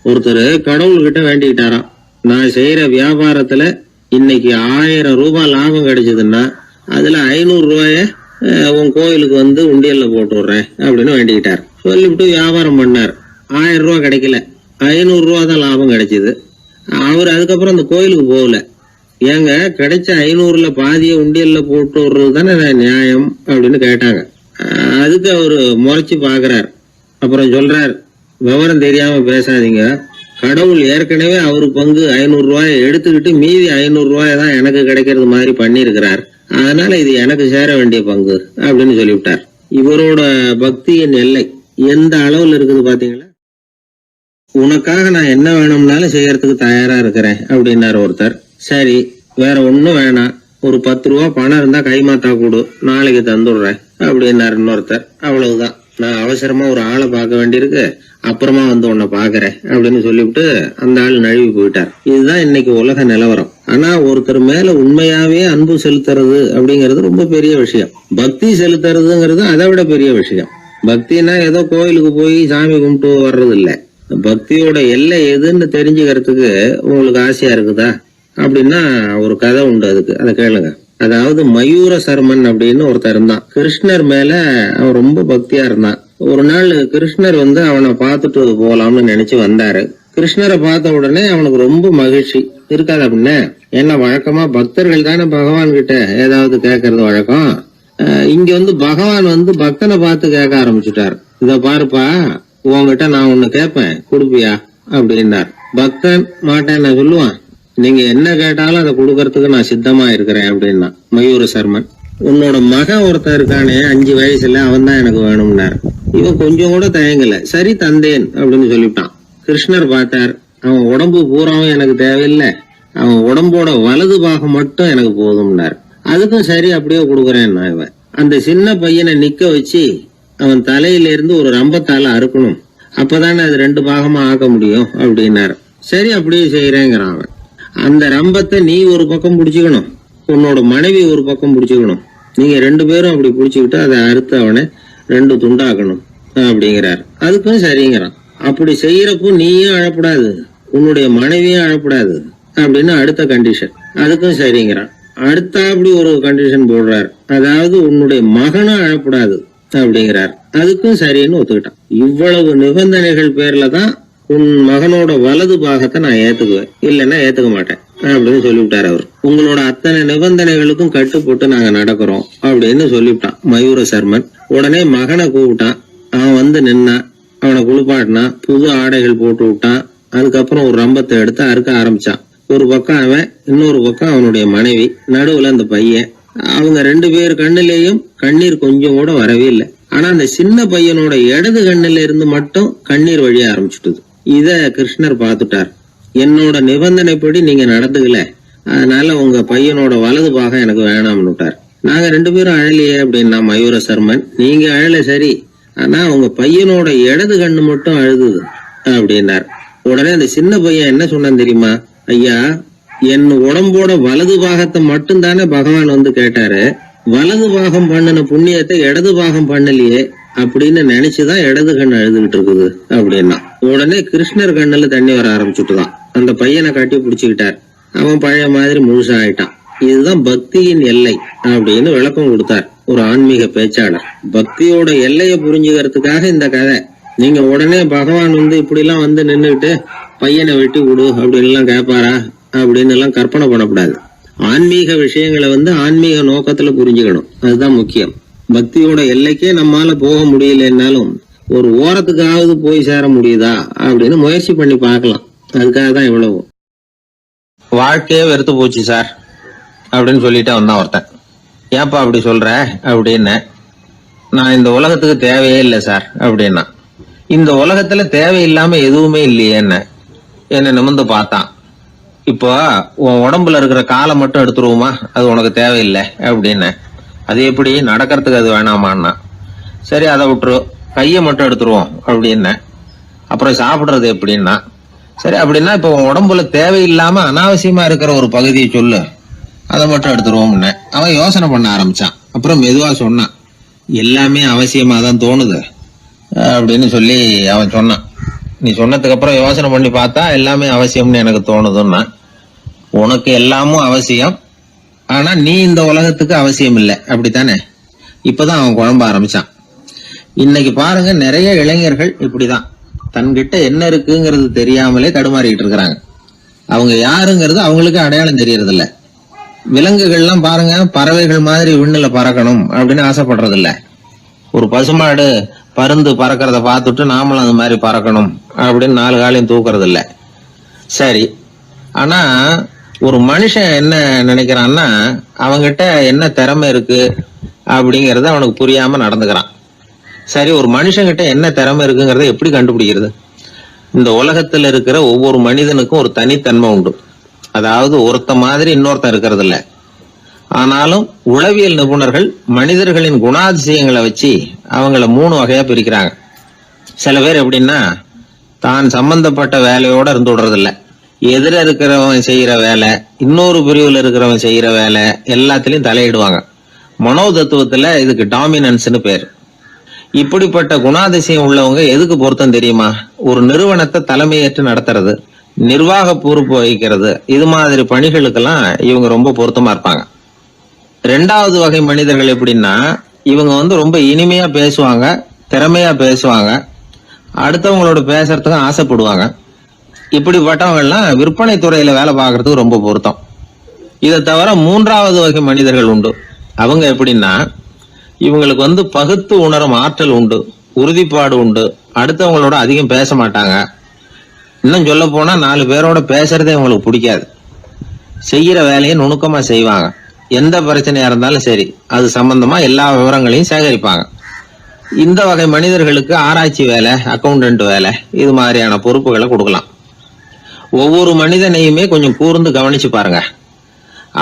ஒருத்தர் கடவுள்கிட்ட வேண்டிக்கிட்டாராம், நான் செய்யற வியாபாரத்துல இன்னைக்கு 1000 ரூபாய் லாபம் கிடைச்சதுன்னா அதுல 500 ரூபாய உன் கோயிலுக்கு வந்து உண்டியல்ல போட்டு விடுறேன் அப்படின்னு வேண்டிக்கிட்டார். சொல்லிவிட்டு வியாபாரம் பண்ணார். 1000 ரூபாய் கிடைக்கல, 500 ரூபாய் தான் லாபம் கிடைச்சது. அவர் அதுக்கப்புறம் அந்த கோயிலுக்கு போகல. ஏங்க, கிடைச்ச 500ல பாதிய உண்டியல்ல போட்டு விடுறது தானே நியாயம் அப்படின்னு கேட்டாங்க. அதுக்கு அவரு முறைச்சு பாக்குறார். அப்புறம் சொல்றார், விவரம் தெரியாம பேசாதீங்க, கடவுள் ஏற்கனவே அவரு பங்கு 500 ரூபாயை எடுத்துக்கிட்டு மீதி 500 ரூபாயை தான் எனக்கு கிடைக்கிறது மாதிரி பண்ணிருக்கிறார். அதனால இது எனக்கு சேர வேண்டிய பங்கு அப்படின்னு சொல்லிவிட்டார். இவரோட பக்தியின் எல்லை எந்த அளவுல இருக்குது பாத்தீங்களா? உனக்காக நான் என்ன வேணும்னாலும் செய்யறதுக்கு தயாரா இருக்கிறேன் அப்படின்னாரு ஒருத்தர். சரி, வேற ஒண்ணும் வேணாம், ஒரு 10 ரூபா பணம் இருந்தா கைமாத்தா கொடு, நாளைக்கு தந்துடுறேன் அப்படின்னாரு இன்னொருத்தர். அவ்வளவுதான், நான் அவசரமா ஒரு ஆளை பார்க்க வேண்டியிருக்கு, அப்புறமா வந்து உன்னை பாக்குறேன் அப்படின்னு சொல்லிவிட்டு அந்த ஆள் நழுவி போயிட்டார். இதுதான் இன்னைக்கு உலக நிலவரம். ஆனா ஒருத்தர் மேல உண்மையாவே அன்பு செலுத்துறது அப்படிங்கறது ரொம்ப பெரிய விஷயம். பக்தி செலுத்துறதுங்கிறது அதை விட பெரிய விஷயம். பக்தினா ஏதோ கோயிலுக்கு போய் சாமி கும்பிட்டு வர்றது இல்ல. பக்தியோட எல்லை எதுன்னு தெரிஞ்சுக்கிறதுக்கு உங்களுக்கு ஆசையா இருக்குதா அப்படின்னா ஒரு கதை உண்டு, அதுக்கு அதை கேளுங்க. அதாவது மயூர சர்மன் அப்படின்னு ஒருத்தர் இருந்தான். கிருஷ்ணர் மேல அவன் ரொம்ப பக்தியா இருந்தான். ஒரு நாள் கிருஷ்ணர் வந்து அவனை பார்த்துட்டு போலாம்னு நினைச்சு வந்தாரு. கிருஷ்ணரை பார்த்த உடனே அவனுக்கு ரொம்ப மகிழ்ச்சி இருக்காது. அப்படின்னா என்ன, வழக்கமா பக்தர்கள் தானே பகவான் கிட்ட ஏதாவது கேட்கறது வழக்கம். இங்க வந்து பகவான் வந்து பக்தனை பார்த்து கேட்க ஆரம்பிச்சுட்டார். இத பாருப்பா, உங்ககிட்ட நான் ஒண்ணு கேட்பேன், கொடுப்பியா அப்படின்னார். பக்தன் மாட்டேன்னு சொல்லுவான். நீங்க என்ன கேட்டாலும் அதை கொடுக்கறதுக்கு நான் சித்தமா இருக்கிறேன் அப்படின்னா மயூர சர்மன். உன்னோட மகன் ஒருத்தன் இருக்கானே 5 வயசுல, அவன் தான் எனக்கு வேணும்னார். இவன் கொஞ்சம் கூட தயங்கல, சரி தந்தேன் அப்படின்னு சொல்லிவிட்டான். கிருஷ்ணர் பார்த்தார், அவன் உடம்பு பூராவும் எனக்கு தேவையில்லை, அவன் உடம்போட வலது பாகம் மட்டும் எனக்கு போதும்னார். அதுக்கும் சரி அப்படியே கொடுக்குறேன். இவன் அந்த சின்ன பையனை நிக்க வச்சு அவன் தலையில இருந்து ஒரு ரம்பத்தால அறுக்கணும், அப்பதானே அது 2 பாகமா ஆக்க முடியும் அப்படின்னாரு. சரி அப்படியே செய்யறேங்கிறான் அவன். அந்த ரம்பத்தை நீ ஒரு பக்கம் பிடிச்சுக்கணும், உன்னோட மனைவி ஒரு பக்கம் பிடிச்சுக்கணும், நீங்க 2 பேரும் அப்படி பிடிச்சுக்கிட்டு அதை அறுத்து அவனை 2 துண்டாக்கணும் அப்படிங்கிறார். அதுக்கும் சரிங்கிறான். அப்படி செய்யறப்போ நீயும் அழப்படாது, உன்னுடைய மனைவியும் அழப்படாது அப்படின்னு அடுத்த கண்டிஷன். அதுக்கும் சரிங்கிறான். அடுத்த அப்படி ஒரு கண்டிஷன் போடுறார், அதாவது உன்னுடைய மகனும் அழப்படாது அப்படிங்கிறார். அதுக்கும் சரின்னு ஒத்துக்கிட்டான். இவ்வளவு நிபந்தனைகள் பேர்ல தான் உன் மகனோட வலது பாகத்தை நான் ஏத்துக்குவேன், இல்லைன்னா ஏத்துக்க மாட்டேன் அப்படின்னு சொல்லிவிட்டார் அவர். உங்களோட அத்தனை நிபந்தனைகளுக்கும் கட்டுப்பட்டு நாங்க நடக்கிறோம் அப்படின்னு சொல்லிவிட்டான் மயூர சர்மன். உடனே மகனை கூப்பிட்டான். அவன் வந்து நின்னான், அவனை குளிப்பாட்டினான், புது ஆடைகள் போட்டு விட்டான். அதுக்கப்புறம் ஒரு ரம்பத்தை எடுத்து அறுக்க ஆரம்பிச்சான். ஒரு பக்கம் அவன், இன்னொரு பக்கம் அவனுடைய மனைவி, நடுவுல அந்த பையன். அவங்க 2 பேர் கண்ணிலேயும் கண்ணீர் கொஞ்சம் கூட வரவே இல்லை. ஆனா அந்த சின்ன பையனோட இடது கண்ணில இருந்து மட்டும் கண்ணீர் வழிய ஆரம்பிச்சுட்டுது. இத கிருஷ்ணர் பார்த்துட்டார். என்னோட நிபந்தனைப்படி நீங்க நடந்துக்கல, அதனால உங்க பையனோட வலது பாகம் எனக்கு வேணாம்னு விட்டார். நாங்க 2 பேரும் அழலையே அப்படின்னா மயூர சர்மன். நீங்க அழல சரி, ஆனா உங்க பையனோட இடது கண்ணு மட்டும் அழுதுது அப்படின்னார். உடனே அந்த சின்ன பையன் என்ன சொன்னான் தெரியுமா? ஐயா, என் உடம்போட வலது பாகத்தை மட்டும் தானே பகவான் வந்து கேட்டாரு, வலது பாகம் பண்ணின புண்ணியத்தை இடது பாகம் பண்ணலையே அப்படின்னு நினைச்சுதான் இடது கண் அழுதுகிட்டு இருக்குது அப்படின்னா. உடனே கிருஷ்ணர் கண்ணுல தண்ணி வர ஆரம்பிச்சுட்டுதான். அந்த பையனை கட்டி பிடிச்சுக்கிட்டார். அவன் பழைய மாதிரி முழுசா ஆயிட்டான். இதுதான் பக்தியின் எல்லை அப்படின்னு விளக்கம் கொடுத்தார் ஒரு ஆன்மீக பேச்சாளர். பக்தியோட எல்லையை புரிஞ்சுக்கிறதுக்காக இந்த கதை. நீங்க உடனே பகவான் வந்து இப்படி எல்லாம் வந்து நின்றுட்டு பையனை வெட்டி கொடு அப்படின்னு எல்லாம் கேட்பாரா அப்படின்னு எல்லாம் கற்பனை பண்ணக்கூடாது. ஆன்மீக விஷயங்களை வந்து ஆன்மீக நோக்கத்துல புரிஞ்சுக்கணும், அதுதான் முக்கியம். பக்தியோட எல்லைக்கே நம்மால போக முடியலன்னாலும் ஒரு ஓரத்துக்காவது போய் சேர முடியுதா அப்படின்னு முயற்சி பண்ணி பார்க்கலாம். அதுக்காக தான் இவ்வளவு. வாழ்க்கையே வெறுத்து போச்சு சார் அப்படின்னு சொல்லிட்டு வந்தான் ஒருத்தன். ஏப்பா அப்படி சொல்ற அப்படின்னு. நான் இந்த உலகத்துக்கு தேவையே இல்லை சார் அப்படின்னா. இந்த உலகத்துல தேவையில்லாம எதுவுமே இல்லையே என்ன நிமிர்ந்து பார்த்தான். இப்போ உன் உடம்புல இருக்கிற காலை மட்டும் எடுத்துருவோமா, அது உனக்கு தேவையில்லை அப்படின்னு. அது எப்படி, நடக்கிறதுக்கு அது வேணாமான்னா. சரி அதை விட்டுரு, கையை மட்டும் எடுத்துருவோம் அப்படின்னு. அப்புறம் சாப்பிடுறது எப்படின்னா. சரி அப்படின்னா இப்போ உன் உடம்புல தேவையில்லாம அனாவசியமா இருக்கிற ஒரு பகுதியை சொல்லு, அதை மட்டும் எடுத்துருவோம்னு. அவன் யோசனை பண்ண ஆரம்பிச்சான். அப்புறம் மெதுவா சொன்னான், எல்லாமே அவசியமா தான் தோணுது அப்படின்னு சொல்லி அவன் சொன்னான். நீ சொன்னதுக்கு அப்புறம் யோசனை பண்ணி பார்த்தா எல்லாமே அவசியம்னு எனக்கு தோணுதுன்னா, உனக்கு எல்லாமும் அவசியம், ஆனா நீ இந்த உலகத்துக்கு அவசியம் இல்லை, அப்படித்தானே? இப்பதான் அவன் குழம்ப ஆரம்பிச்சான். இன்னைக்கு பாருங்க, நிறைய இளைஞர்கள் இப்படிதான் தன்கிட்ட என்ன இருக்குங்கிறது தெரியாமலே தடுமாறிட்டு இருக்கிறாங்க. அவங்க யாருங்கிறது அவங்களுக்கு அடையாளம் தெரியறது இல்ல. விலங்குகள்லாம் பாருங்க, பறவைகள் மாதிரி விண்ணுல பறக்கணும் அப்படின்னு ஆசைப்படுறது இல்ல. ஒரு பசுமாடு பருந்து பறக்கிறத பார்த்துட்டு நாமளும் அந்த மாதிரி பறக்கணும் அப்படின்னு 4 காலையும் தூக்குறது இல்ல. சரி, ஆனா ஒரு மனுஷன் என்ன நினைக்கிறான்னா, அவங்கிட்ட என்ன திறமை இருக்கு அப்படிங்கறத அவனுக்கு புரியாம நடந்துக்கிறான். சரி, ஒரு மனுஷங்கிட்ட என்ன திறமை இருக்குங்கிறத எப்படி கண்டுபிடிக்கிறது? இந்த உலகத்துல இருக்கிற ஒவ்வொரு மனிதனுக்கும் ஒரு தனித்தன்மை உண்டு. அதாவது ஒருத்த மாதிரி இன்னொருத்தன் இருக்கிறது இல்ல. ஆனாலும் உளவியல் நிபுணர்கள் மனிதர்களின் குணாதிசயங்களை வச்சு அவங்கள 3 வகையா பிரிக்கிறாங்க. சில பேர் எப்படின்னா, தான் சம்பந்தப்பட்ட வேலையோட இருந்து விடுறது இல்ல. எதிர இருக்கிறவன் செய்யற வேலை, இன்னொரு பிரிவுல இருக்கிறவன் செய்யற வேலை எல்லாத்திலையும் தலையிடுவாங்க. மனோ தத்துவத்துல இதுக்கு டாமினன்ஸ்னு பேர். இப்படிப்பட்ட குணாதிசயம் உள்ளவங்க எதுக்கு பொருத்தம் தெரியுமா? ஒரு நிறுவனத்தை தலைமையேற்று நடத்துறது, நிர்வாக பொறுப்பு வகிக்கிறது, இது மாதிரி பணிகளுக்கெல்லாம் இவங்க ரொம்ப பொருத்தமா இருப்பாங்க. 2வது வகை மனிதர்கள் எப்படின்னா, இவங்க ரொம்ப இனிமையா பேசுவாங்க, திறமையா பேசுவாங்க, அடுத்தவங்களோட பேசுறதுக்கு ஆசைப்படுவாங்க. இப்படிப்பட்டவங்க எல்லாம் விற்பனை துறையில வேலை பார்க்கறதுக்கு ரொம்ப பொருத்தம். இதை தவிர 3வது வகை மனிதர்கள் உண்டு. அவங்க எப்படின்னா, இவங்களுக்கு பகுத்து உணரும் ஆற்றல் உண்டு, உறுதிப்பாடு உண்டு, அடுத்தவங்களோட அதிகம் பேச மாட்டாங்க. இன்னும் சொல்ல போனா 4 பேரோட பேசுறதே இவங்களுக்கு பிடிக்காது. செய்யற வேலையை நுணுக்கமா செய்வாங்க. எந்த பிரச்சனையா இருந்தாலும் சரி, அது சம்பந்தமா எல்லா விவரங்களையும் சேகரிப்பாங்க. இந்த வகை மனிதர்களுக்கு ஆராய்ச்சி வேலை, அக்கௌண்டன்ட் வேலை, இது மாதிரியான பொறுப்புகளை கொடுக்கலாம். ஒவ்வொரு மனிதனையுமே கொஞ்சம் கூர்ந்து கவனிச்சு பாருங்க.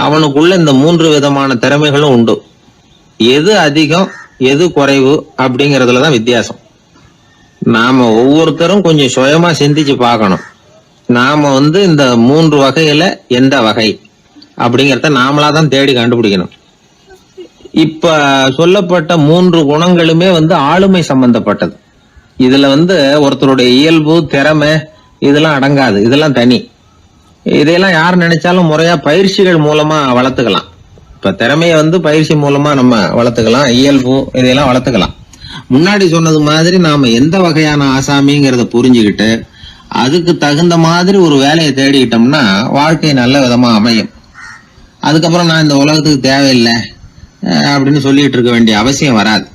அவனுக்குள்ள இந்த 3 விதமான திறமைகளும் உண்டு. எது அதிகம் எது குறைவு அப்படிங்கறதுலதான் வித்தியாசம். நாம ஒவ்வொருத்தரும் கொஞ்சம் சுயமா சிந்திச்சு பார்க்கணும். நாம இந்த 3 வகையில எந்த வகை அப்படிங்கறத நாமளாதான் தேடி கண்டுபிடிக்கணும். இப்ப சொல்லப்பட்ட 3 குணங்களுமே ஆளுமை சம்பந்தப்பட்டது. இதுல ஒருத்தருடைய இயல்பு, திறமை இதெல்லாம் அடங்காது. இதெல்லாம் தனி. இதையெல்லாம் யார் நினைச்சாலும் முறையா பயிற்சிகள் மூலமா வளர்த்துக்கலாம். இப்ப திறமைய பயிற்சி மூலமா நம்ம வளர்த்துக்கலாம், இயல்பு இதையெல்லாம் வளர்த்துக்கலாம். முன்னாடி சொன்னது மாதிரி நாம எந்த வகையான ஆசாமிங்கிறத புரிஞ்சுக்கிட்டு அதுக்கு தகுந்த மாதிரி ஒரு வேலையை தேடிக்கிட்டோம்னா வாழ்க்கை நல்ல விதமா அமையும். அதுக்கப்புறம் நான் இந்த உலகத்துக்கு தேவையில்லை அப்படின்னு சொல்லிட்டு இருக்க வேண்டிய அவசியம் வராது.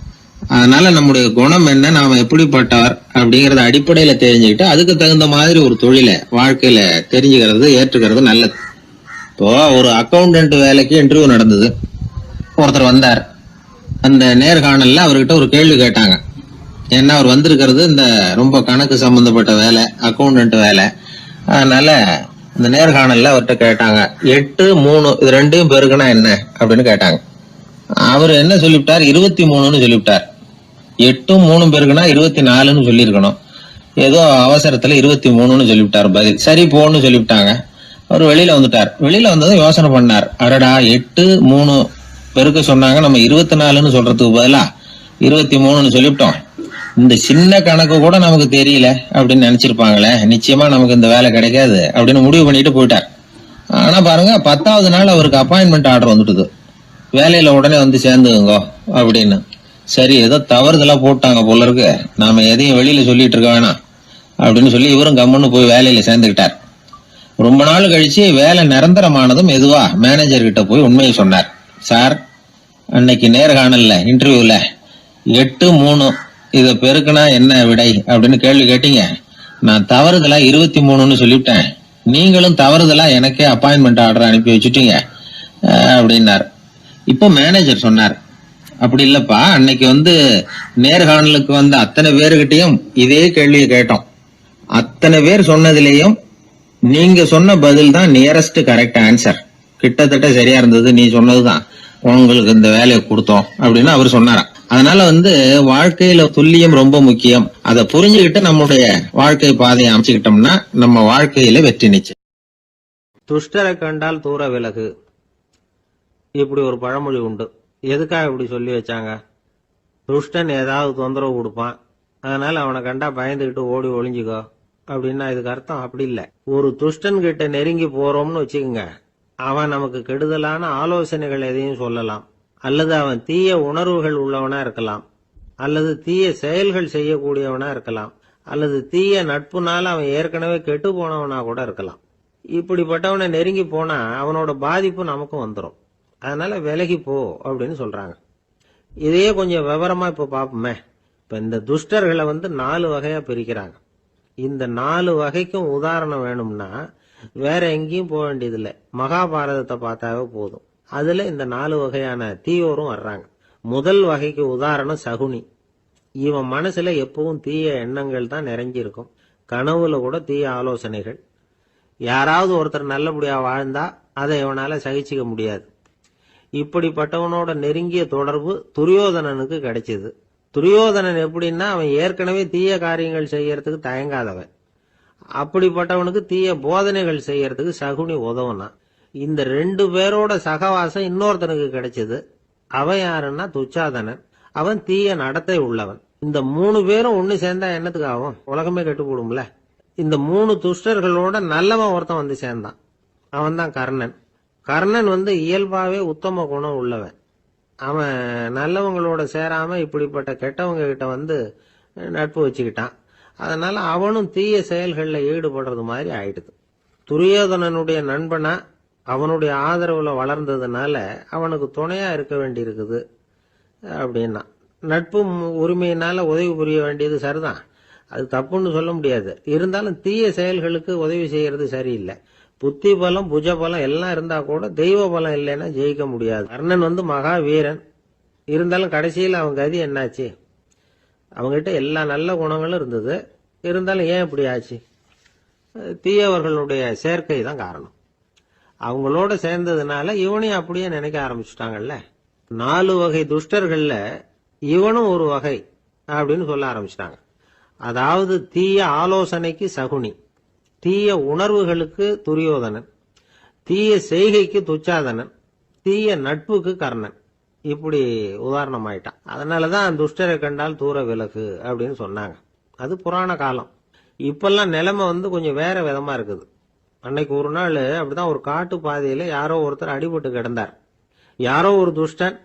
அதனால நம்முடைய குணம் என்ன, நாம எப்படிப்பட்டவர் அப்படிங்கறத அடிப்படையில தெரிஞ்சுக்கிட்டு அதுக்கு தகுந்த மாதிரி ஒரு தொழிலை வாழ்க்கையில தெரிஞ்சுக்கிறது, ஏற்றுக்கிறது நல்லது. இப்போ ஒரு அக்கௌண்டன்ட் வேலைக்கு இன்டர்வியூ நடந்தது. ஒருத்தர் வந்தார். அந்த நேர்காணல்ல அவர்கிட்ட ஒரு கேள்வி கேட்டாங்க. ஏன்னா அவர் வந்திருக்கிறது இந்த ரொம்ப கணக்கு சம்பந்தப்பட்ட வேலை, அக்கௌண்டன்ட் வேலை. அதனால இந்த நேர்காணல்ல அவர்கிட்ட கேட்டாங்க, 8, 3 இது 2 பெருக்குனா என்ன அப்படின்னு கேட்டாங்க. அவர் என்ன சொல்லிவிட்டார், 23ன்னு சொல்லிவிட்டார். 8, 3 பெருக்குனா 24ன்னு சொல்லியிருக்கணும். ஏதோ அவசரத்துல 23ன்னு சொல்லிவிட்டார் பதில். சரி போன்னு சொல்லிவிட்டாங்க. அவர் வெளியில வந்துட்டார். வெளியில வந்ததும் யோசனை பண்ணார், அடடா 8, 3 பெருக்க சொன்னாங்க, நம்ம 24ன்னு சொல்றதுக்கு பதிலா 23ன்னு சொல்லிவிட்டோம். இந்த சின்ன கணக்கு கூட நமக்கு தெரியல அப்படின்னு நினைச்சிருப்பாங்களே, நிச்சயமா நமக்கு இந்த வேலை கிடைக்காது அப்படின்னு முடிவு பண்ணிட்டு போயிட்டார். ஆனா பாருங்க, 10வது நாள் அவருக்கு அப்பாயின்மெண்ட் ஆர்டர் வந்துட்டுது. வேலையில உடனே சேர்ந்துங்க அப்படின்னு. சரி, ஏதோ தவறுதலா போட்டாங்க போல இருக்கு, நாம எதையும் வெளியில சொல்லிட்டு இருக்க வேணாம் அப்படின்னு சொல்லி இவரும் கம்முன்னு போய் வேலையில சேர்ந்துக்கிட்டார். ரொம்ப நாள் கழிச்சு வேலை நிரந்தரமானதும் மெதுவா மேனேஜர் கிட்ட போய் உண்மையை சொன்னார். சார், அன்னைக்கு நேர்காணல்ல இன்டர்வியூல 8, 3 இத பெருக்குனா என்ன விடை அப்படின்னு கேள்வி கேட்டீங்க. நான் தவறுதலா 23ன்னு சொல்லிவிட்டேன். நீங்களும் தவறுதலா எனக்கே அப்பாயின்மெண்ட் ஆர்டர் அனுப்பி வச்சுட்டீங்க அப்படின்னார். இப்போ மேனேஜர் சொன்னார், அப்படி இல்லப்பா, அன்னைக்கு நேர்காணலுக்கு வந்த அத்தனை பேருகிட்டையும் இதே கேள்வியை கேட்டோம். அத்தனை பேர் சொன்னதிலேயும் நீங்க சொன்ன பதில் தான் நியரஸ்ட் கரெக்ட் ஆன்சர், கிட்டத்தட்ட சரியா இருந்தது, நீ சொன்னதுதான், உங்களுக்கு இந்த வேலையை கொடுத்தோம் அப்படின்னு அவர் சொன்னாராம். அதனால வாழ்க்கையில துல்லியம் ரொம்ப முக்கியம். அதை புரிஞ்சுக்கிட்டு நம்முடைய வாழ்க்கை பாதையை அமைச்சுக்கிட்டோம்னா நம்ம வாழ்க்கையில வெற்றி நிச்சயம். துஷ்டரை கண்டால் தூர விலகு, இப்படி ஒரு பழமொழி உண்டு. எதுக்காக இப்படி சொல்லி வச்சாங்க? துஷ்டன் ஏதாவது தொந்தரவு கொடுப்பான், அதனால அவனை கண்டா பயந்துகிட்டு ஓடி ஒளிஞ்சுக்கோ அப்படின்னா இதுக்கு அர்த்தம் அப்படி இல்ல. ஒரு துஷ்டன் கிட்ட நெருங்கி போறோம்னு வச்சுக்கோங்க, அவன் நமக்கு கெடுதலான ஆலோசனைகள் எதையும் சொல்லலாம், அல்லது அவன் தீய உணர்வுகள் உள்ளவனா இருக்கலாம், அல்லது தீய செயல்கள் செய்யக்கூடியவனா இருக்கலாம், அல்லது தீய நட்புனால அவன் ஏற்கனவே கெட்டு போனவனா கூட இருக்கலாம். இப்படிப்பட்டவனை நெருங்கி போனா அவனோட பாதிப்பு நமக்கும் வந்துடும். அதனால விலகி போ அப்படின்னு சொல்றாங்க. இதையே கொஞ்சம் விவரமா இப்ப பாப்போமே. இப்ப இந்த துஷ்டர்களை 4 வகையா பிரிக்கிறாங்க. இந்த 4 வகைக்கும் உதாரணம் வேணும்னா வேற எங்கேயும் போக வேண்டியதில்லை, மகாபாரதத்தை பார்த்தாவே போதும். அதுல இந்த 4 வகையான தீயோரும் வர்றாங்க. முதல் வகைக்கு உதாரணம் சகுனி. இவன் மனசுல எப்பவும் தீய எண்ணங்கள் தான் நிறைஞ்சிருக்கும். கனவுல கூட தீய ஆலோசனைகள். யாராவது ஒருத்தர் நல்லபடியா வாழ்ந்தா அதை இவனால சகிச்சுக்க முடியாது. இப்படிப்பட்டவனோட நெருங்கிய தொடர்பு துரியோதனனுக்கு கிடைச்சது. துரியோதனன் எப்படின்னா அவன் ஏற்கனவே தீய காரியங்கள் செய்யறதுக்கு தயங்காதவன். அப்படிப்பட்டவனுக்கு தீய போதனைகள் செய்யறதுக்கு சகுனி உதவுனான். இந்த 2 பேரோட சகவாசம் இன்னொருத்தனுக்கு கிடைச்சது. அவன் யாருன்னா துச்சாதனன். அவன் தீய நடத்தை உள்ளவன். இந்த 3 பேரும் ஒண்ணு சேர்ந்தா என்னத்துக்கு ஆகும்? உலகமே கெட்டு போடும்ல. இந்த 3 துஷ்டர்களோட நல்லவன் ஒருத்தன் சேர்ந்தான். அவன் தான் கர்ணன். கர்ணன் இயல்பாவே உத்தம குணம் உள்ளவன். அவன் நல்லவங்களோட சேராம இப்படிப்பட்ட கெட்டவங்க கிட்ட நட்பு வச்சுக்கிட்டான். அதனால அவனும் தீய செயல்களில் ஈடுபடுறது மாதிரி ஆயிடுது. துரியோதனனுடைய நண்பனா அவனுடைய ஆதரவுல வளர்ந்ததுனால அவனுக்கு துணையா இருக்க வேண்டி இருக்குது அப்படின்னா. நட்பு உரிமையினால உதவி புரிய வேண்டியது சரிதான், அது தப்புன்னு சொல்ல முடியாது. இருந்தாலும் தீய செயல்களுக்கு உதவி செய்யறது சரியில்லை. புத்தி பலம் புஜ பலம் எல்லாம் இருந்தா கூட தெய்வ பலம் இல்லைன்னா ஜெயிக்க முடியாது. கர்ணன் மகா வீரன். இருந்தாலும் கடைசியில் அவன் கதி என்னாச்சு? அவங்ககிட்ட எல்லா நல்ல குணங்களும் இருந்தது. இருந்தாலும் ஏன் இப்படி ஆச்சு? தீயவர்களுடைய சேர்க்கை தான் காரணம். அவங்களோட சேர்ந்ததுனால இவனையும் அப்படியே நினைக்க ஆரம்பிச்சுட்டாங்கல்ல. 4 வகை துஷ்டர்கள்ல இவனும் ஒரு வகை அப்படின்னு சொல்ல ஆரம்பிச்சிட்டாங்க. அதாவது தீய ஆலோசனைக்கு சகுனி, தீய உணர்வுகளுக்கு துரியோதனன், தீய செய்கைக்கு துச்சாதனன், தீய நட்புக்கு கர்ணன். இப்படி உதாரணம் ஆயிட்டான். அதனாலதான் துஷ்டரை கண்டால் தூர விலகு அப்படின்னு சொன்னாங்க. அது புராண காலம். இப்பெல்லாம் நிலைமை கொஞ்சம் வேற விதமா இருக்குது. அன்னைக்கு ஒரு நாள் அப்படிதான் ஒரு காட்டு பாதையில யாரோ ஒருத்தர் அடிபட்டு கிடந்தார். யாரோ ஒரு துஷ்டன்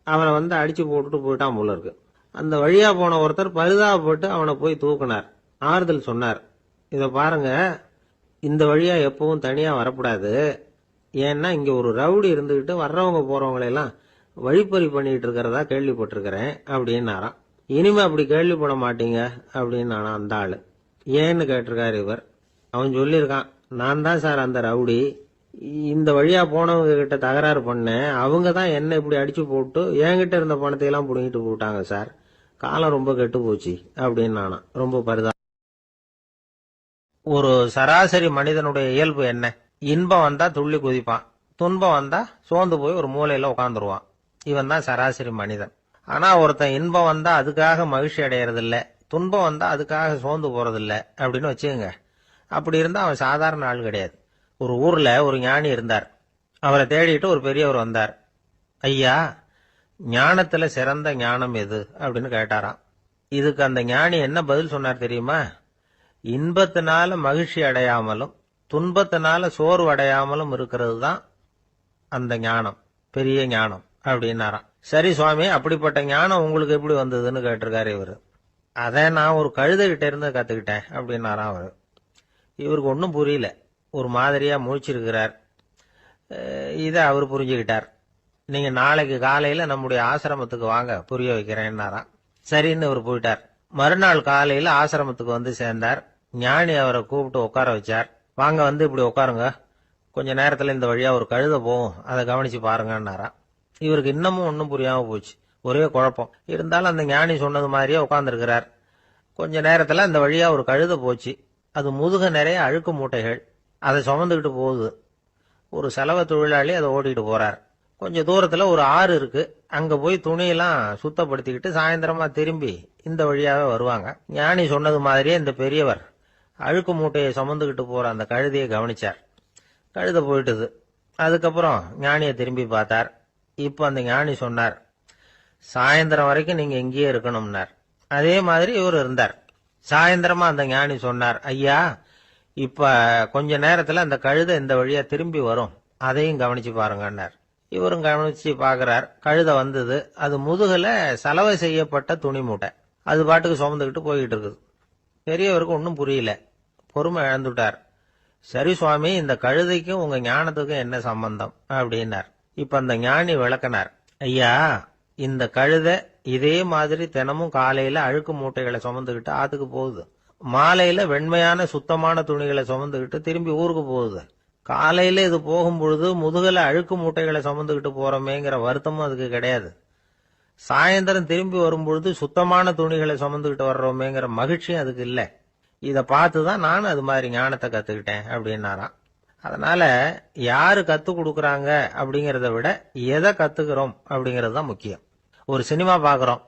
அவனை அடிச்சு போட்டுட்டு போயிட்டான் போல இருக்கு. அந்த வழியா போன ஒருத்தர் பரிதாபப்பட்டு அவனை போய் தூக்கினார். ஆறுதல் சொன்னார், இத பாருங்க, இந்த வழியா எப்பவும் தனியா வரக்கூடாது. ஏன்னா இங்க ஒரு ரவுடி இருந்துகிட்டு வர்றவங்க போறவங்களெல்லாம் வழிப்பறி பண்ணிட்டு இருக்கிறதா கேள்விப்பட்டிருக்கிறேன் அப்படின்னாராம். இனிமே அப்படி கேள்விப்பட மாட்டீங்க அப்படின்னு அந்த ஆளு. ஏன்னு கேட்டிருக்காரு இவர். அவன் சொல்லியிருக்கான், நான் தான் சார் அந்த ரவுடி. இந்த வழியா போனவங்க கிட்ட தகராறு பண்ணேன். அவங்க தான் என்ன இப்படி அடிச்சு போட்டு என்கிட்ட இருந்த பணத்தை எல்லாம் புடுங்கிட்டு போட்டாங்க சார். காலம் ரொம்ப கெட்டு போச்சு அப்படின்னு நானா ரொம்ப பரிதா. ஒரு சராசரி மனிதனுடைய இயல்பு என்ன? இன்பம் வந்தா துள்ளி குதிப்பான், துன்பம் வந்தா சோர்ந்து போய் ஒரு மூலையில உட்காந்துருவான். இவன் தான் சராசரி மனிதன். ஆனா ஒருத்தன் இன்பம் வந்தா அதுக்காக மகிழ்ச்சி அடையறது இல்ல, துன்பம் வந்தா அதுக்காக சோர்ந்து போறது இல்ல அப்படின்னு வச்சுக்கோங்க. அப்படி இருந்தா அவன் சாதாரண ஆள் கிடையாது. ஒரு ஊர்ல ஒரு ஞானி இருந்தார். அவரை தேடிட்டு ஒரு பெரியவர் வந்தார். ஐயா, ஞானத்துல சிறந்த ஞானம் எது அப்படின்னு கேட்டாராம். இதுக்கு அந்த ஞானி என்ன பதில் சொன்னார் தெரியுமா? இன்பத்தினால மகிழ்ச்சி அடையாமலும் துன்பத்தினால சோர்வு அடையாமலும் இருக்கிறது தான் அந்த ஞானம், பெரிய ஞானம் அப்படின்னாராம். சரி சுவாமி, அப்படிப்பட்ட ஞானம் உங்களுக்கு எப்படி வந்ததுன்னு கேட்டிருக்காரு இவரு. அதை நான் ஒரு கழுதைகிட்ட இருந்து கத்துக்கிட்டேன் அப்படின்னாராம் அவரு. இவருக்கு ஒன்றும் புரியல, ஒரு மாதிரியா முழிச்சிருக்கிறார். இதை அவர் புரிஞ்சுக்கிட்டார். நீங்க நாளைக்கு காலையில நம்முடைய ஆசிரமத்துக்கு வாங்க, புரிய வைக்கிறேன்னாராம். சரின்னு அவர் போயிட்டார். மறுநாள் காலையில ஆசிரமத்துக்கு சேர்ந்தார். ஞானி அவரை கூப்பிட்டு உட்கார வச்சார். வாங்க, இப்படி உட்காருங்க, கொஞ்ச நேரத்துல இந்த வழியா ஒரு கழுதை போகும், அதை கவனிச்சு பாருங்கன்னாராம். இவருக்கு இன்னமும் ஒன்னும் புரியாம போச்சு, ஒரே குழப்பம். இருந்தாலும் அந்த ஞானி சொன்னது மாதிரியே உட்கார்ந்துருக்கிறார். கொஞ்ச நேரத்துல அந்த வழியா ஒரு கழுதை போச்சு. அது முதுக நிறைய அழுக்கு மூட்டைகள், அதை சுமந்துக்கிட்டு போகுது. ஒரு செலவு தொழிலாளி அதை ஓட்டிட்டு போறார். கொஞ்சம் தூரத்துல ஒரு ஆறு இருக்கு. அங்க போய் துணியெல்லாம் சுத்தப்படுத்திக்கிட்டு சாயந்தரமா திரும்பி இந்த வழியாவே வருவாங்க. ஞானி சொன்னது மாதிரியே இந்த பெரியவர் அழுக்கு மூட்டையை சுமந்துக்கிட்டு போற அந்த கழுதையை கவனிச்சார். கழுதை போயிட்டுது. அதுக்கப்புறம் ஞானியை திரும்பி பார்த்தார். இப்ப அந்த ஞானி சொன்னார், சாயந்தரம் வரைக்கும் நீங்க இங்கேயே இருக்கணும்னார். அதே மாதிரி இவர் இருந்தார். சாயந்தரமா அந்த ஞானி சொன்னார், ஐயா, இப்ப கொஞ்ச நேரத்துல அந்த கழுதை இந்த வழியா திரும்பி வரும், அதையும் கவனிச்சு பாருங்கன்னார். இவரும் கவனிச்சு பாக்குறார். கழுதை வந்தது. அது முதுகுல சலவை செய்யப்பட்ட துணி மூட்டை. அது பாட்டுக்கு சுமந்துக்கிட்டு போய்கிட்டு இருக்குது. பெரியவருக்கு ஒன்றும் புரியல. பொறுமை இழந்துட்டார். சரி சுவாமி, இந்த கழுதைக்கும் உங்க ஞானத்துக்கும் என்ன சம்பந்தம் அப்படின்னார். இப்ப அந்த ஞானி விளக்கினார். ஐயா, இந்த கழுதை இதே மாதிரி தினமும் காலையில அழுக்கு மூட்டைகளை சுமந்துக்கிட்டு ஆத்துக்கு போகுது. மாலையில வெண்மையான சுத்தமான துணிகளை சுமந்துக்கிட்டு திரும்பி ஊருக்கு போகுது. காலையில இது போகும்பொழுது முதுகல அழுக்கு மூட்டைகளை சுமந்துக்கிட்டு போறோமேங்கிற வருத்தமும் அதுக்கு கிடையாது. சாயந்தரம் திரும்பி வரும்பொழுது சுத்தமான துணிகளை சுமந்துக்கிட்டு வர்றோமேங்கிற மகிழ்ச்சியும் அதுக்கு இல்லை. இதை பார்த்துதான் நானும் அது மாதிரி ஞானத்தை கத்துக்கிட்டேன் அப்படின்னாராம். அதனால யாரு கத்து கொடுக்கறாங்க அப்படிங்கறத விட எதை கத்துக்கிறோம் அப்படிங்கறது தான் முக்கியம். ஒரு சினிமா பாக்குறோம்,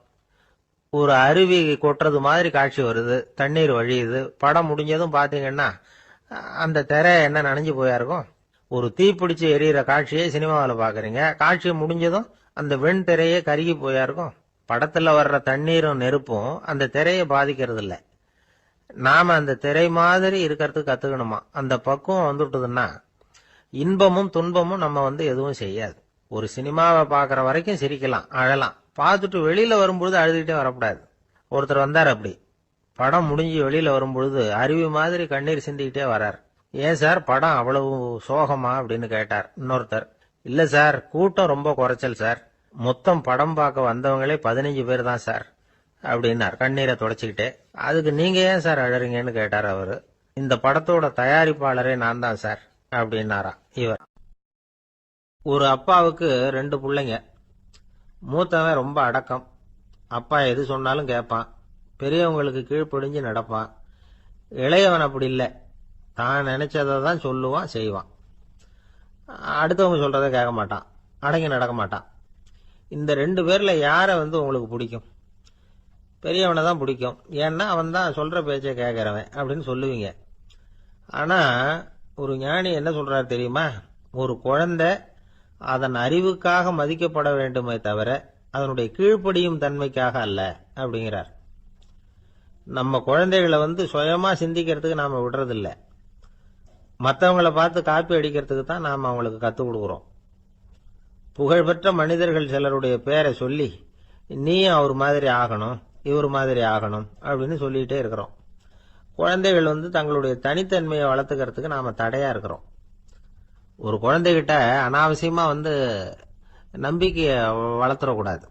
ஒரு அருவி கொட்டுறது மாதிரி காட்சி வருது, தண்ணீர் வழியுது. படம் முடிஞ்சதும் பாத்தீங்கன்னா அந்த திரை என்ன நனைஞ்சு போயா இருக்கும். ஒரு தீப்பிடிச்சு எரியிற காட்சியை சினிமாவில் பாக்குறீங்க, காட்சி முடிஞ்சதும் அந்த வெண் திரையே கருகி போயா இருக்கும். படத்துல வர்ற தண்ணீரும் நெருப்பும் அந்த திரையை பாதிக்கிறது இல்லை. நாம அந்த திரை மாதிரி இருக்கிறதுக்கு கத்துக்கணுமா. அந்த பக்குவம் வந்துட்டுதுன்னா இன்பமும் துன்பமும் நம்ம எதுவும் செய்யாது. ஒரு சினிமாவை பாக்குற வரைக்கும் சிரிக்கலாம், அழலாம். பார்த்துட்டு வெளியில வரும்பொழுது அழுதுகிட்டே வரக்கூடாது. ஒருத்தர் வந்தார், அப்படி படம் முடிஞ்சு வெளியில வரும்பொழுது அருவி மாதிரி கண்ணீர் சிந்திக்கிட்டே வரார். ஏன் சார், படம் அவ்வளவு சோகமா அப்படின்னு கேட்டார். இன்னொருத்தர், இல்ல சார், கூட்டம் ரொம்ப குறைச்சல் சார், மொத்தம் படம் பார்க்க வந்தவங்களே 15 பேர் தான் சார் அப்படின்னார் கண்ணீரை தொடச்சிக்கிட்டே. அதுக்கு நீங்க ஏன் சார் அழறீங்கன்னு கேட்டார் அவரு. இந்த படத்தோட தயாரிப்பாளரே நான் தான் சார் அப்படின்னாரா இவர். ஒரு அப்பாவுக்கு 2 பிள்ளைங்க. மூத்தவன் ரொம்ப அடக்கம். அப்பா எது சொன்னாலும் கேட்பான், பெரியவங்களுக்கு கீழ்ப்படிஞ்சு நடப்பான். இளையவன் அப்படி இல்லை, தான் நினைச்சதை தான் சொல்லுவான், செய்வான். அடுத்தவங்க சொல்றதை கேட்க மாட்டான், அடங்கி நடக்க மாட்டான். இந்த 2 பேர்ல யாரை உங்களுக்கு பிடிக்கும்? பெரியவனை தான் பிடிக்கும். ஏன்னா அவன் தான் சொல்ற பேச்சை கேட்கிறவன் அப்படின்னு சொல்லுவீங்க. ஆனா ஒரு ஞானி என்ன சொல்றாரு தெரியுமா? ஒரு குழந்தை அதன் அறிவுக்காக மதிக்கப்பட வேண்டுமே தவிர அதனுடைய கீழ்ப்படியும் தன்மைக்காக அல்ல அப்படிங்கிறார். நம்ம குழந்தைகளை சுயமா சிந்திக்கிறதுக்கு நாம விடுறதில்லை. மற்றவங்களை பார்த்து காப்பி அடிக்கிறதுக்கு தான் நாம அவங்களுக்கு கத்துக் கொடுக்குறோம். புகழ்பெற்ற மனிதர்கள் சிலருடைய பேரை சொல்லி நீயும் அவர் மாதிரி ஆகணும், இவர் மாதிரி ஆகணும் அப்படின்னு சொல்லிட்டே இருக்கிறோம். குழந்தைகள் தங்களுடைய தனித்தன்மையை வளர்த்துக்கிறதுக்கு நாம தடையா இருக்கிறோம். ஒரு குழந்தைகிட்ட அனாவசியமா நம்பிக்கையை வளர்த்துடக்கூடாது,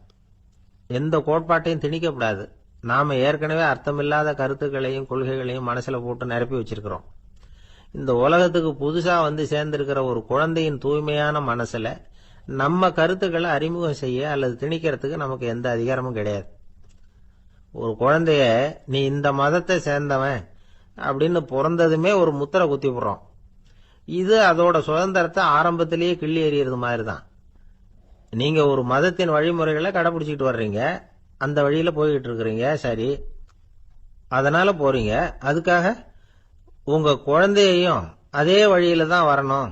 எந்த கோட்பாட்டையும் திணிக்கக்கூடாது. நாம ஏற்கனவே அர்த்தமில்லாத கருத்துக்களையும் கொள்கைகளையும் மனசுல போட்டு நிரப்பி வச்சிருக்கிறோம். இந்த உலகத்துக்கு புதுசா சேர்ந்திருக்கிற ஒரு குழந்தையின் தூய்மையான மனசுல நம்ம கருத்துக்களை அறிமுகம் செய்ய அல்லது திணிக்கிறதுக்கு நமக்கு எந்த அதிகாரமும் கிடையாது. ஒரு குழந்தைய நீ இந்த மதத்தை சேர்ந்தவன் அப்படின்னு பிறந்ததுமே ஒரு முத்திரை குத்தி போடுறோம். இது அதோட சுதந்திரத்தை ஆரம்பத்திலேயே கிள்ளி எறியறது மாதிரி தான். நீங்க ஒரு மதத்தின் வழிமுறைகளை கடைபிடிச்சிட்டு வர்றீங்க, அந்த வழியில போய்கிட்டு இருக்கிறீங்க, சரி, அதனால போறீங்க. அதுக்காக உங்க குழந்தையையும் அதே வழியில தான் வரணும்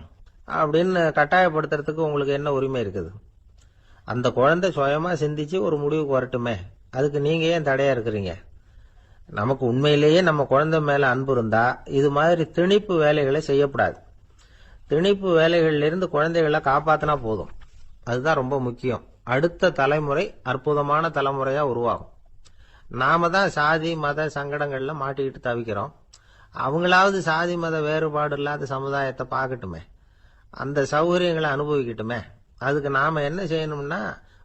அப்படின்னு கட்டாயப்படுத்துறதுக்கு உங்களுக்கு என்ன உரிமை இருக்குது? அந்த குழந்தை சுயமா சிந்திச்சு ஒரு முடிவுக்கு வரட்டுமே, அதுக்கு நீங்க ஏன் தடையா இருக்கிறீங்க? நமக்கு உண்மையிலேயே நம்ம குழந்தை மேல அன்பு இருந்தா இது மாதிரி திணிப்பு வேலைகளை செய்யக்கூடாது. திணிப்பு வேலைகள்ல இருந்து குழந்தைகளை காப்பாத்தினா போதும். அதுதான் ரொம்ப முக்கியம். அடுத்த தலைமுறை அற்புதமான தலைமுறையா உருவாகும். நாம தான் சாதி மத சங்கடங்கள்ல மாட்டிக்கிட்டு தவிக்கிறோம். அவங்களாவது சாதி மத வேறுபாடு இல்லாத சமுதாயத்தை பார்க்கட்டுமே, அந்த சௌகரியங்களை அனுபவிக்கட்டுமே. அதுக்கு நாம என்ன செய்யணும்னா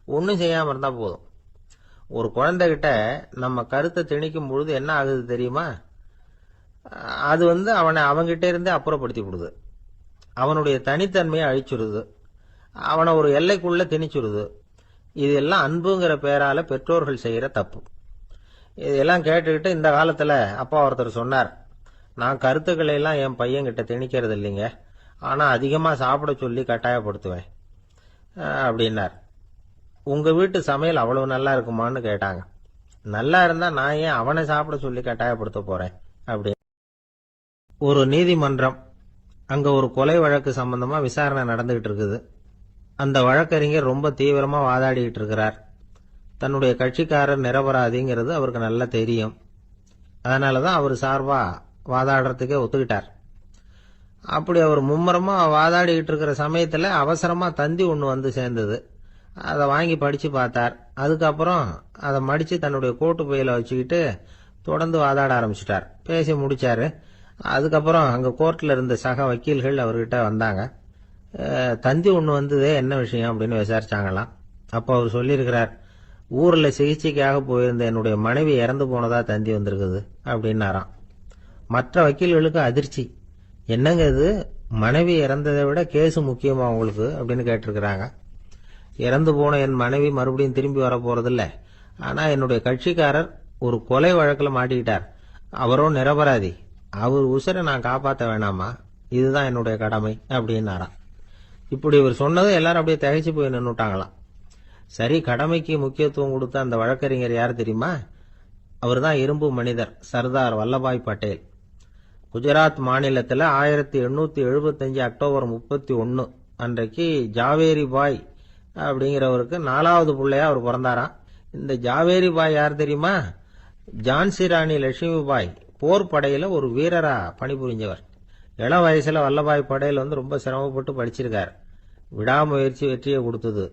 ஒன்னும் செய்யாம இருந்தா போதும். ஒரு குழந்தைகிட்ட நம்ம கருத்தை திணிக்கும் பொழுது என்ன ஆகுது தெரியுமா? அது அவனை அவங்கிட்ட இருந்தே அப்புறப்படுத்தி விடுது, அவனுடைய தனித்தன்மையை அழிச்சுடுது, அவனை ஒரு எல்லைக்குள்ள திணிச்சுடுது. இதெல்லாம் அன்புங்கிற பேரால பெற்றோர்கள் செய்யற தப்பு. இதெல்லாம் கேட்டுக்கிட்டு இந்த காலத்துல அப்பா ஒருத்தர் சொன்னார், நான் கருத்துக்களை எல்லாம் என் பையன்கிட்ட திணிக்கிறது இல்லைங்க, ஆனா அதிகமா சாப்பிட சொல்லி கட்டாயப்படுத்துவேன் அப்படின்னார். உங்க வீட்டு சமையல் அவ்வளவு நல்லா இருக்குமான்னு கேட்டாங்க. நல்லா இருந்தா நான் ஏன் அவனை சாப்பிட சொல்லி கட்டாயப்படுத்த போறேன் அப்படி. ஒரு நீதிமன்றம், அங்க ஒரு கொலை வழக்கு சம்பந்தமா விசாரணை நடந்துகிட்டு இருக்குது. அந்த வழக்கறிஞர் ரொம்ப தீவிரமா வாதாடிக்கிட்டு இருக்கிறார். தன்னுடைய கட்சிக்காரர் நிரபராதிங்கிறது அவருக்கு நல்லா தெரியும். அதனாலதான் அவர் சார்பா வாதாடுறதுக்கே ஒத்துக்கிட்டார். அப்படி அவர் மும்முரமா வாதாடிக்கிட்டு இருக்கிற சமயத்துல அவசரமா தந்தி ஒண்ணு வந்து சேர்ந்தது. அதை வாங்கி படிச்சு பார்த்தார். அதுக்கப்புறம் அதை மடிச்சு தன்னுடைய கோட்டு பையில வச்சுக்கிட்டு தொடர்ந்து வாதாட ஆரம்பிச்சிட்டார். பேசி முடிச்சாரு. அதுக்கப்புறம் அங்க கோர்ட்ல இருந்த சக வக்கீல்கள் அவர்கிட்ட வந்தாங்க. தந்தி ஒண்ணு வந்ததே, என்ன விஷயம் அப்படின்னு விசாரிச்சாங்களாம். அப்போ அவர் சொல்லியிருக்கிறார், ஊர்ல சிகிச்சைக்காக போயிருந்த என்னுடைய மனைவி இறந்து போனதா தந்தி வந்திருக்குது அப்படின்னாராம். மற்ற வக்கீல்களுக்கு அதிர்ச்சி. என்னங்க இது, மனைவி இறந்ததை விட கேஸ் முக்கியமா உங்களுக்கு அப்படின்னு கேட்டிருக்கிறாங்க. இறந்து போன என் மனைவி மறுபடியும் திரும்பி வர போறதில்ல. ஆனா என்னுடைய கட்சிக்காரர் ஒரு கொலை வழக்கில் மாட்டிக்கிட்டார். அவரோ நிரபராதி. அவர் உசுரை நான் காப்பாற்ற வேணாமா? இதுதான் என்னுடைய கடமை அப்படின்னாராம். இப்படி இவர் சொன்னது எல்லாரும் அப்படியே திகைச்சு போய் நின்னுட்டாங்களாம். சரி, கடமைக்கு முக்கியத்துவம் கொடுத்த அந்த வழக்கறிஞர் யார் தெரியுமா? அவர் தான் இரும்பு மனிதர் சர்தார் வல்லபாய் பட்டேல். குஜராத் மாநிலத்தில் 1875 அக்டோபர் 31 அன்றைக்கு ஜாவேரி பாய் அப்படிங்கிறவருக்கு 4வது பிள்ளையா அவர் பிறந்தாராம். இந்த ஜாவேரி பாய் யார் தெரியுமா? ஜான்சி ராணி லட்சுமி பாய் போர் படையில ஒரு வீரரா பணிபுரிஞ்சவர். இளம் வயசுல வல்லபாய் படேல் ரொம்ப சிரமப்பட்டு படிச்சிருக்கார். விடாமுயற்சி வெற்றியை கொடுத்தது.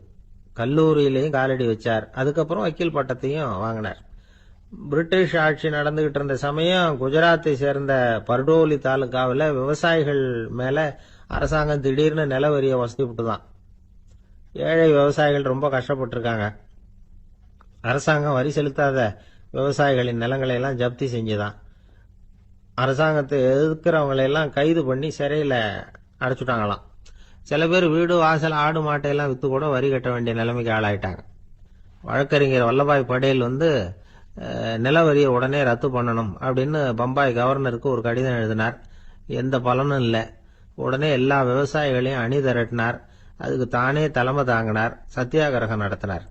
கல்லூரியிலையும் காலடி வச்சார். அதுக்கப்புறம் வக்கீல் பட்டத்தையும் வாங்கினார். பிரிட்டிஷ் ஆட்சி நடந்துகிட்டு இருந்த சமயம் குஜராத்தை சேர்ந்த பர்டோலி தாலுகாவில் விவசாயிகள் மேல அரசாங்கம் திடீர்னு நில வரிய வசதி விட்டுதான். ஏழை விவசாயிகள் ரொம்ப கஷ்டப்பட்டிருக்காங்க. அரசாங்கம் வரி செலுத்தாத விவசாயிகளின் நிலங்களை எல்லாம் ஜப்தி செஞ்சுதான். அரசாங்கத்தை எதிர்க்கிறவங்களை எல்லாம் கைது பண்ணி சிறையில அடைச்சுட்டாங்களாம். சில பேர் வீடு வாசல் ஆடு மாட்டையெல்லாம் வித்து கூட வரி கட்ட வேண்டிய நிலைமைக்கு ஆளாயிட்டாங்க. வழக்கறிஞர் வல்லபாய் படேல் நில வரியை உடனே ரத்து பண்ணணும் அப்படின்னு பம்பாய் கவர்னருக்கு ஒரு கடிதம் எழுதினார். எந்த பலனும் இல்லை. உடனே எல்லா விவசாயிகளையும் அணி திரட்டினார். அதுக்கு தானே தலைமை தாங்கினார். சத்தியாகிரகம் நடத்தினார்.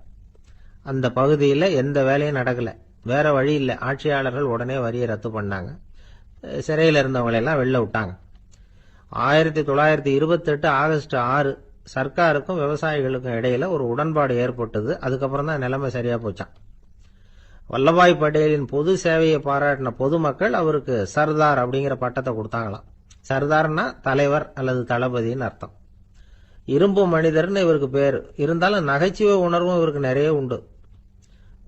அந்த பகுதியில் எந்த வேலையும் நடக்கல. வேற வழி இல்லை. ஆட்சியாளர்கள் உடனே வரியை ரத்து பண்ணாங்க. சிறையில் இருந்தவங்களெல்லாம் வெளில விட்டாங்க. 1928 ஆகஸ்ட் 6 சர்க்காருக்கும் விவசாயிகளுக்கும் இடையில ஒரு உடன்பாடு ஏற்பட்டது. அதுக்கப்புறம் தான் நிலைமை சரியா போச்சான். வல்லபாய் பட்டேலின் பொது சேவையை பாராட்டின பொதுமக்கள் அவருக்கு சர்தார் அப்படிங்கிற பட்டத்தை கொடுத்தாங்களாம். சர்தார்னா தலைவர் அல்லது தளபதினு அர்த்தம். இரும்பு மனிதர்னு இவருக்கு பேரு. இருந்தாலும் நகைச்சுவை உணர்வும் இவருக்கு நிறைய உண்டு.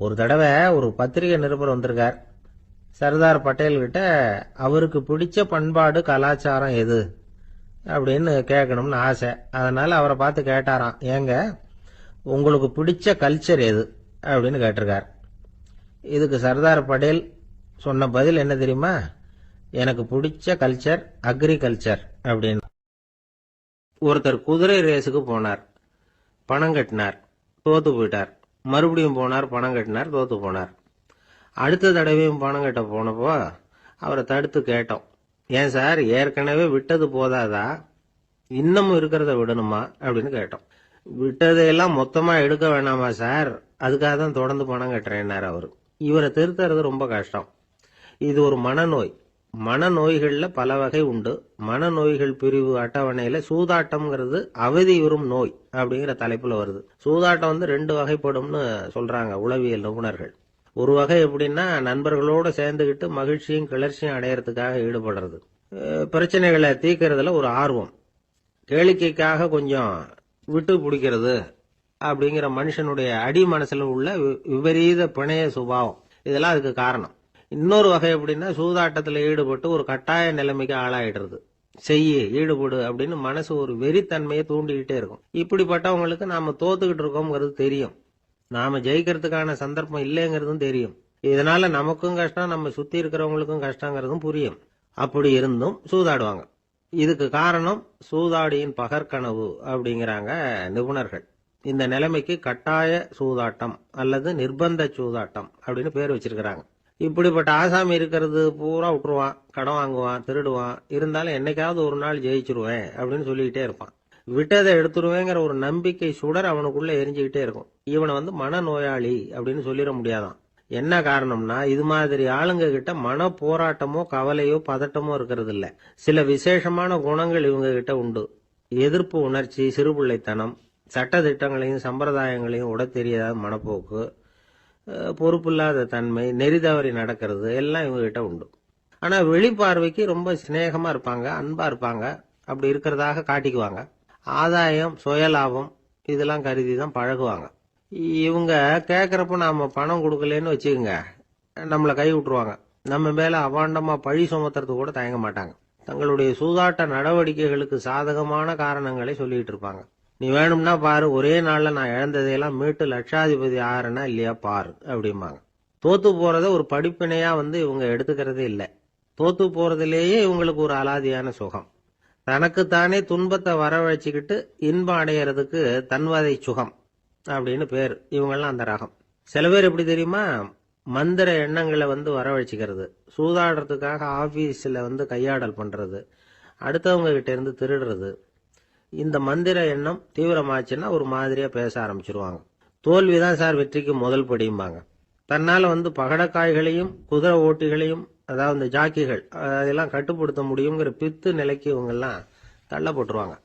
ஒரு தடவை ஒரு பத்திரிகை நிருபர் வந்திருக்கார். சர்தார் பட்டேல் கிட்ட அவருக்கு பிடிச்ச பண்பாடு கலாச்சாரம் எது அப்படின்னு கேட்கணும்னு ஆசை. அதனால அவரை பார்த்து கேட்டாராம், ஏங்க உங்களுக்கு பிடிச்ச கல்ச்சர் எது அப்படின்னு கேட்டிருக்கார். இதுக்கு சர்தார் பட்டேல் சொன்ன பதில் என்ன தெரியுமா? எனக்கு பிடிச்ச கல்ச்சர் அக்ரிகல்ச்சர் அப்படின்னு. ஒருத்தர் குதிரை ரேஸுக்கு போனார். பணம் கட்டினார், தோத்து போயிட்டார். மறுபடியும் போனார், பணம் கட்டினார், தோத்து போனார். அடுத்த தடவையும் பணம் கட்ட போனப்போ அவரை தடுத்து கேட்டோம், ஏன் சார் ஏற்கனவே விட்டது போதாதா, இன்னமும் இருக்கிறத விடணுமா அப்படின்னு கேட்டோம். விட்டதையெல்லாம் மொத்தமா எடுக்க வேணாமா சார், அதுக்காக தான் தொடர்ந்து பணம் கட்டுறேன்னாரு அவரு. இவரை திருத்துறது ரொம்ப கஷ்டம். இது ஒரு மனநோய். மனநோய்கள்ல பல வகை உண்டு. மனநோய்கள் பிரிவு அட்டவணையில சூதாட்டம்ங்கிறது அவதி வரும் நோய் அப்படிங்கிற தலைப்புல வருது. சூதாட்டம் 2 வகைப்படும்னு சொல்றாங்க உளவியல் நிபுணர்கள். ஒரு வகை எப்படின்னா, நண்பர்களோட சேர்ந்துகிட்டு மகிழ்ச்சியும் கிளர்ச்சியும் அடையறதுக்காக ஈடுபடுறது. பிரச்சனைகளை தீர்க்கறதுல ஒரு ஆர்வம். கேளிக்கைக்காக கொஞ்சம் விட்டு பிடிக்கிறது அப்படிங்கிற மனுஷனுடைய அடி மனசுல உள்ள விபரீத பிணைய சுபாவம், இதெல்லாம் அதுக்கு காரணம். இன்னொரு வகை எப்படின்னா, சூதாட்டத்துல ஈடுபட்டு ஒரு கட்டாய நிலைமைக்கு ஆளாயிடுறது. ஈடுபடு அப்படின்னு மனசு ஒரு வெறித்தன்மையை தூண்டிக்கிட்டே இருக்கும். இப்படிப்பட்டவங்களுக்கு நாம தோத்துக்கிட்டு இருக்கோம்ங்கிறது தெரியும். நாம ஜெயிக்கிறதுக்கான சந்தர்ப்பம் இல்லைங்கிறதும் தெரியும். இதனால நமக்கும் கஷ்டம், நம்ம சுத்தி இருக்கிறவங்களுக்கும் கஷ்டங்கிறதும் புரியும். அப்படி இருந்தும் சூதாடுவாங்க. இதுக்கு காரணம் சூதாடியின் பகற்கனவு அப்படிங்கிறாங்க நிபுணர்கள். இந்த நிலைமைக்கு கட்டாய சூதாட்டம் அல்லது நிர்பந்த சூதாட்டம் அப்படின்னு பேர் வச்சிருக்கிறாங்க. இப்படிப்பட்ட ஆசாமி இருக்கிறது பூரா விட்டுருவான், கடன் வாங்குவான், திருடுவான். இருந்தாலும் என்னைக்காவது ஒரு நாள் ஜெயிச்சிருவேன் அப்படின்னு சொல்லிக்கிட்டே இருப்பான். விட்டதை எடுத்துருவேங்கிற ஒரு நம்பிக்கை சுடர் அவனுக்குள்ள எரிஞ்சுக்கிட்டே இருக்கும். இவனை மனநோயாளி அப்படின்னு சொல்லிட முடியாதான். என்ன காரணம்னா, இது மாதிரி ஆளுங்க கிட்ட மன போராட்டமோ கவலையோ பதட்டமோ இருக்கிறது இல்ல. சில விசேஷமான குணங்கள் இவங்க கிட்ட உண்டு. எதிர்ப்பு உணர்ச்சி, சிறுபிள்ளைத்தனம், சட்ட திட்டங்களையும் சம்பிரதாயங்களையும் உட தெரியாத மனப்போக்கு, பொறுப்பில்லாத தன்மை, நெறி தவறி நடக்கிறது எல்லாம் இவங்க கிட்ட உண்டு. ஆனா வெளிப்பார்வைக்கு ரொம்ப சிநேகமா இருப்பாங்க, அன்பா இருப்பாங்க. அப்படி இருக்கிறதாக காட்டிக்குவாங்க. ஆதாயம், சுயலாபம் இதெல்லாம் கருதி தான் பழகுவாங்க. இவங்க கேட்கறப்ப நாம பணம் கொடுக்கலன்னு வச்சுக்கோங்க, நம்மளை கை விட்டுருவாங்க. நம்ம மேல அபாண்டமா பழி சுமத்துறது கூட தயங்க மாட்டாங்க. தங்களுடைய சூதாட்ட நடவடிக்கைகளுக்கு சாதகமான காரணங்களை சொல்லிட்டு இருப்பாங்க. நீ வேணும்னா பாரு, ஒரே நாள்ல நான் இழந்ததையெல்லாம் மீட்டு லட்சாதிபதி ஆறனா இல்லையா பாரு அப்படிம்பாங்க. தோத்து போறத ஒரு படிப்பினையா இவங்க எடுத்துக்கிறதே இல்லை. தோத்து போறதுலேயே இவங்களுக்கு ஒரு அலாதியான சுகம். தனக்குத்தானே துன்பத்தை வரவழைச்சுக்கிட்டு இன்பம் அடையறதுக்கு தன்வதை சுகம் அப்படின்னு பேர். இவங்கெல்லாம் அந்த ரகம். சில பேர் எப்படி தெரியுமா, மந்திர எண்ணங்களை வரவழைச்சிக்கிறது, சூதாடுறதுக்காக ஆபீஸ்ல கையாடல் பண்றது, அடுத்தவங்க கிட்ட இருந்து திருடுறது. இந்த மந்திர எண்ணம் தீவிரமாச்சுன்னா ஒரு மாதிரியா பேச ஆரம்பிச்சிருவாங்க. தோல்விதான் சார் வெற்றிக்கு முதல் படியும்பாங்க. தன்னால பகடக்காய்களையும் குதிரை ஓட்டிகளையும், அதாவது இந்த ஜாக்கிகள், அதெல்லாம் கட்டுப்படுத்த முடியுங்கிற பித்து நிலைக்கு இவங்கெல்லாம் தள்ளப்பட்டுருவாங்க.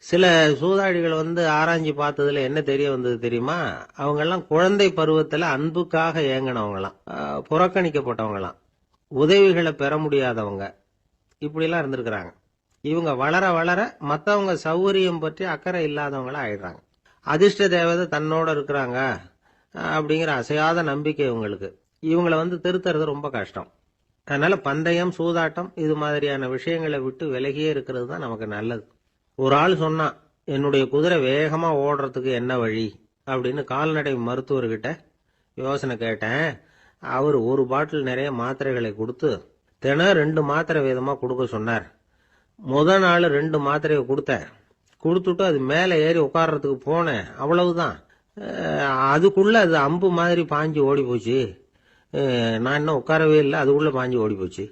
சில சூதாடிகள் ஆராய்ச்சி பார்த்ததுல என்ன தெரிய வந்தது தெரியுமா, அவங்கெல்லாம் குழந்தை பருவத்துல அன்புக்காக ஏங்கினவங்களாம், புறக்கணிக்கப்பட்டவங்களாம், உதவிகளை பெற முடியாதவங்க, இப்படிலாம் இருந்திருக்கிறாங்க. இவங்க வளர வளர மற்றவங்க சௌகரியம் பற்றி அக்கறை இல்லாதவங்களா ஆயிடுறாங்க. அதிர்ஷ்ட தேவதை தன்னோட இருக்கிறாங்க அப்படிங்கிற அசையாத நம்பிக்கை இவங்களுக்கு. இவங்களை திருத்துறது ரொம்ப கஷ்டம். அதனால பந்தயம், சூதாட்டம் இது மாதிரியான விஷயங்களை விட்டு விலகியே இருக்கிறது தான் நமக்கு நல்லது. ஒரு ஆள் சொன்னான், என்னுடைய குதிரை வேகமா ஓடுறதுக்கு என்ன வழி அப்படின்னு கால்நடை மருத்துவர்கிட்ட யோசனை கேட்டேன். அவர் ஒரு பாட்டில் நிறைய மாத்திரைகளை கொடுத்து தினம் 2 மாத்திரை வீதமா கொடுக்க சொன்னார். முதல் நாள் 2 மாத்திரையை கொடுத்துட்டு அது மேலே ஏறி உட்கார்றதுக்கு போனேன். அவ்வளவுதான். அதுக்குள்ள அது அம்பு மாதிரி பாஞ்சு ஓடி போச்சு. நான் இன்னும் உட்காரவே இல்லை, அதுக்குள்ள பாஞ்சு ஓடி போச்சு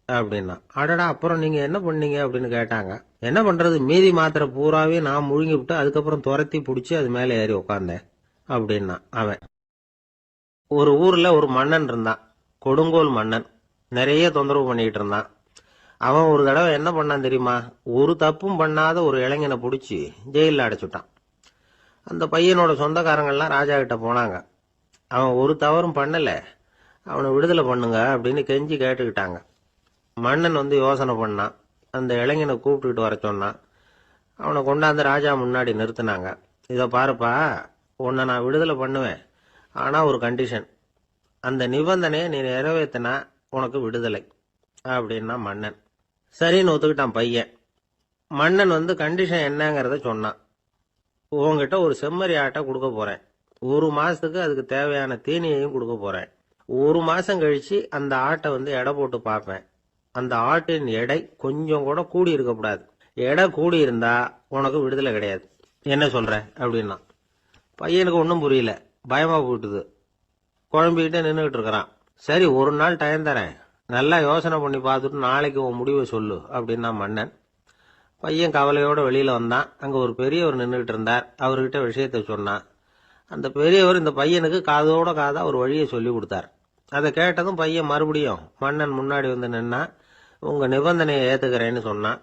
அப்படின்னா. அடடா, அப்புறம் நீங்க என்ன பண்ணீங்க அப்படின்னு கேட்டாங்க. என்ன பண்றது, மீதி மாத்திரை பூராவே நான் முழுங்கி விட்டு அதுக்கப்புறம் துரத்தி பிடிச்சி அது மேலே ஏறி உட்கார்ந்தேன் அப்படின்னா அவன். ஒரு ஊர்ல ஒரு மன்னன் இருந்தான், கொடுங்கோல் மன்னன். நிறைய தொந்தரவு பண்ணிட்டு இருந்தான். அவன் ஒரு தடவை என்ன பண்ணான் தெரியுமா, ஒரு தப்பும் பண்ணாத ஒரு இளைஞனை பிடிச்சி ஜெயிலில் அடைச்சுட்டான். அந்த பையனோட சொந்தக்காரங்கள்லாம் ராஜா கிட்ட போனாங்க. அவன் ஒரு தவறும் பண்ணல, அவனை விடுதலை பண்ணுங்க அப்படின்னு கெஞ்சி கேட்டுக்கிட்டாங்க. மன்னன் யோசனை பண்ணான். அந்த இளைஞனை கூப்பிட்டுக்கிட்டு வர சொன்னான். அவனை கொண்டாந்து ராஜா முன்னாடி நிறுத்தினாங்க. இதை பாருப்பா, உன்னை நான் விடுதலை பண்ணுவேன், ஆனா ஒரு கண்டிஷன். அந்த நிபந்தனையை நீ நிறைவேற்றினா உனக்கு விடுதலை அப்படின்னா மன்னன். சரின்னு ஒத்துக்கிட்டான் பையன். மன்னன் கண்டிஷன் என்னங்கிறத சொன்னான். உங்ககிட்ட ஒரு செம்மறி ஆட்டை கொடுக்க போறேன், 1 மாசத்துக்கு அதுக்கு தேவையான தீனியையும் கொடுக்க போறேன். 1 மாசம் கழிச்சு அந்த ஆட்டை எடை போட்டு பார்ப்பேன். அந்த ஆட்டின் எடை கொஞ்சம் கூட கூடி இருக்கக்கூடாது. எடை கூடி இருந்தா உனக்கு விடுதலை கிடையாது. என்ன சொல்ற அப்படின்னா. பையனுக்கு ஒன்றும் புரியல, பயமா போயிட்டுது. குழம்பிக்கிட்டே நின்றுகிட்டு இருக்கிறான். சரி, ஒரு நாள் டைம் தரேன், நல்லா யோசனை பண்ணி பார்த்துட்டு நாளைக்கு உன் முடிவை சொல்லு அப்படின்னா மன்னன். பையன் கவலையோட வெளியில வந்தான். அங்க ஒரு பெரியவர் நின்றுகிட்டு இருந்தார். அவர்கிட்ட விஷயத்த சொன்னான். அந்த பெரியவர் இந்த பையனுக்கு காதோட காதா ஒரு வழியை சொல்லி கொடுத்தார். அதை கேட்டதும் பையன் மறுபடியும் மன்னன் முன்னாடி நின்னா, உங்க நிபந்தனையை ஏத்துக்கிறேன்னு சொன்னான்.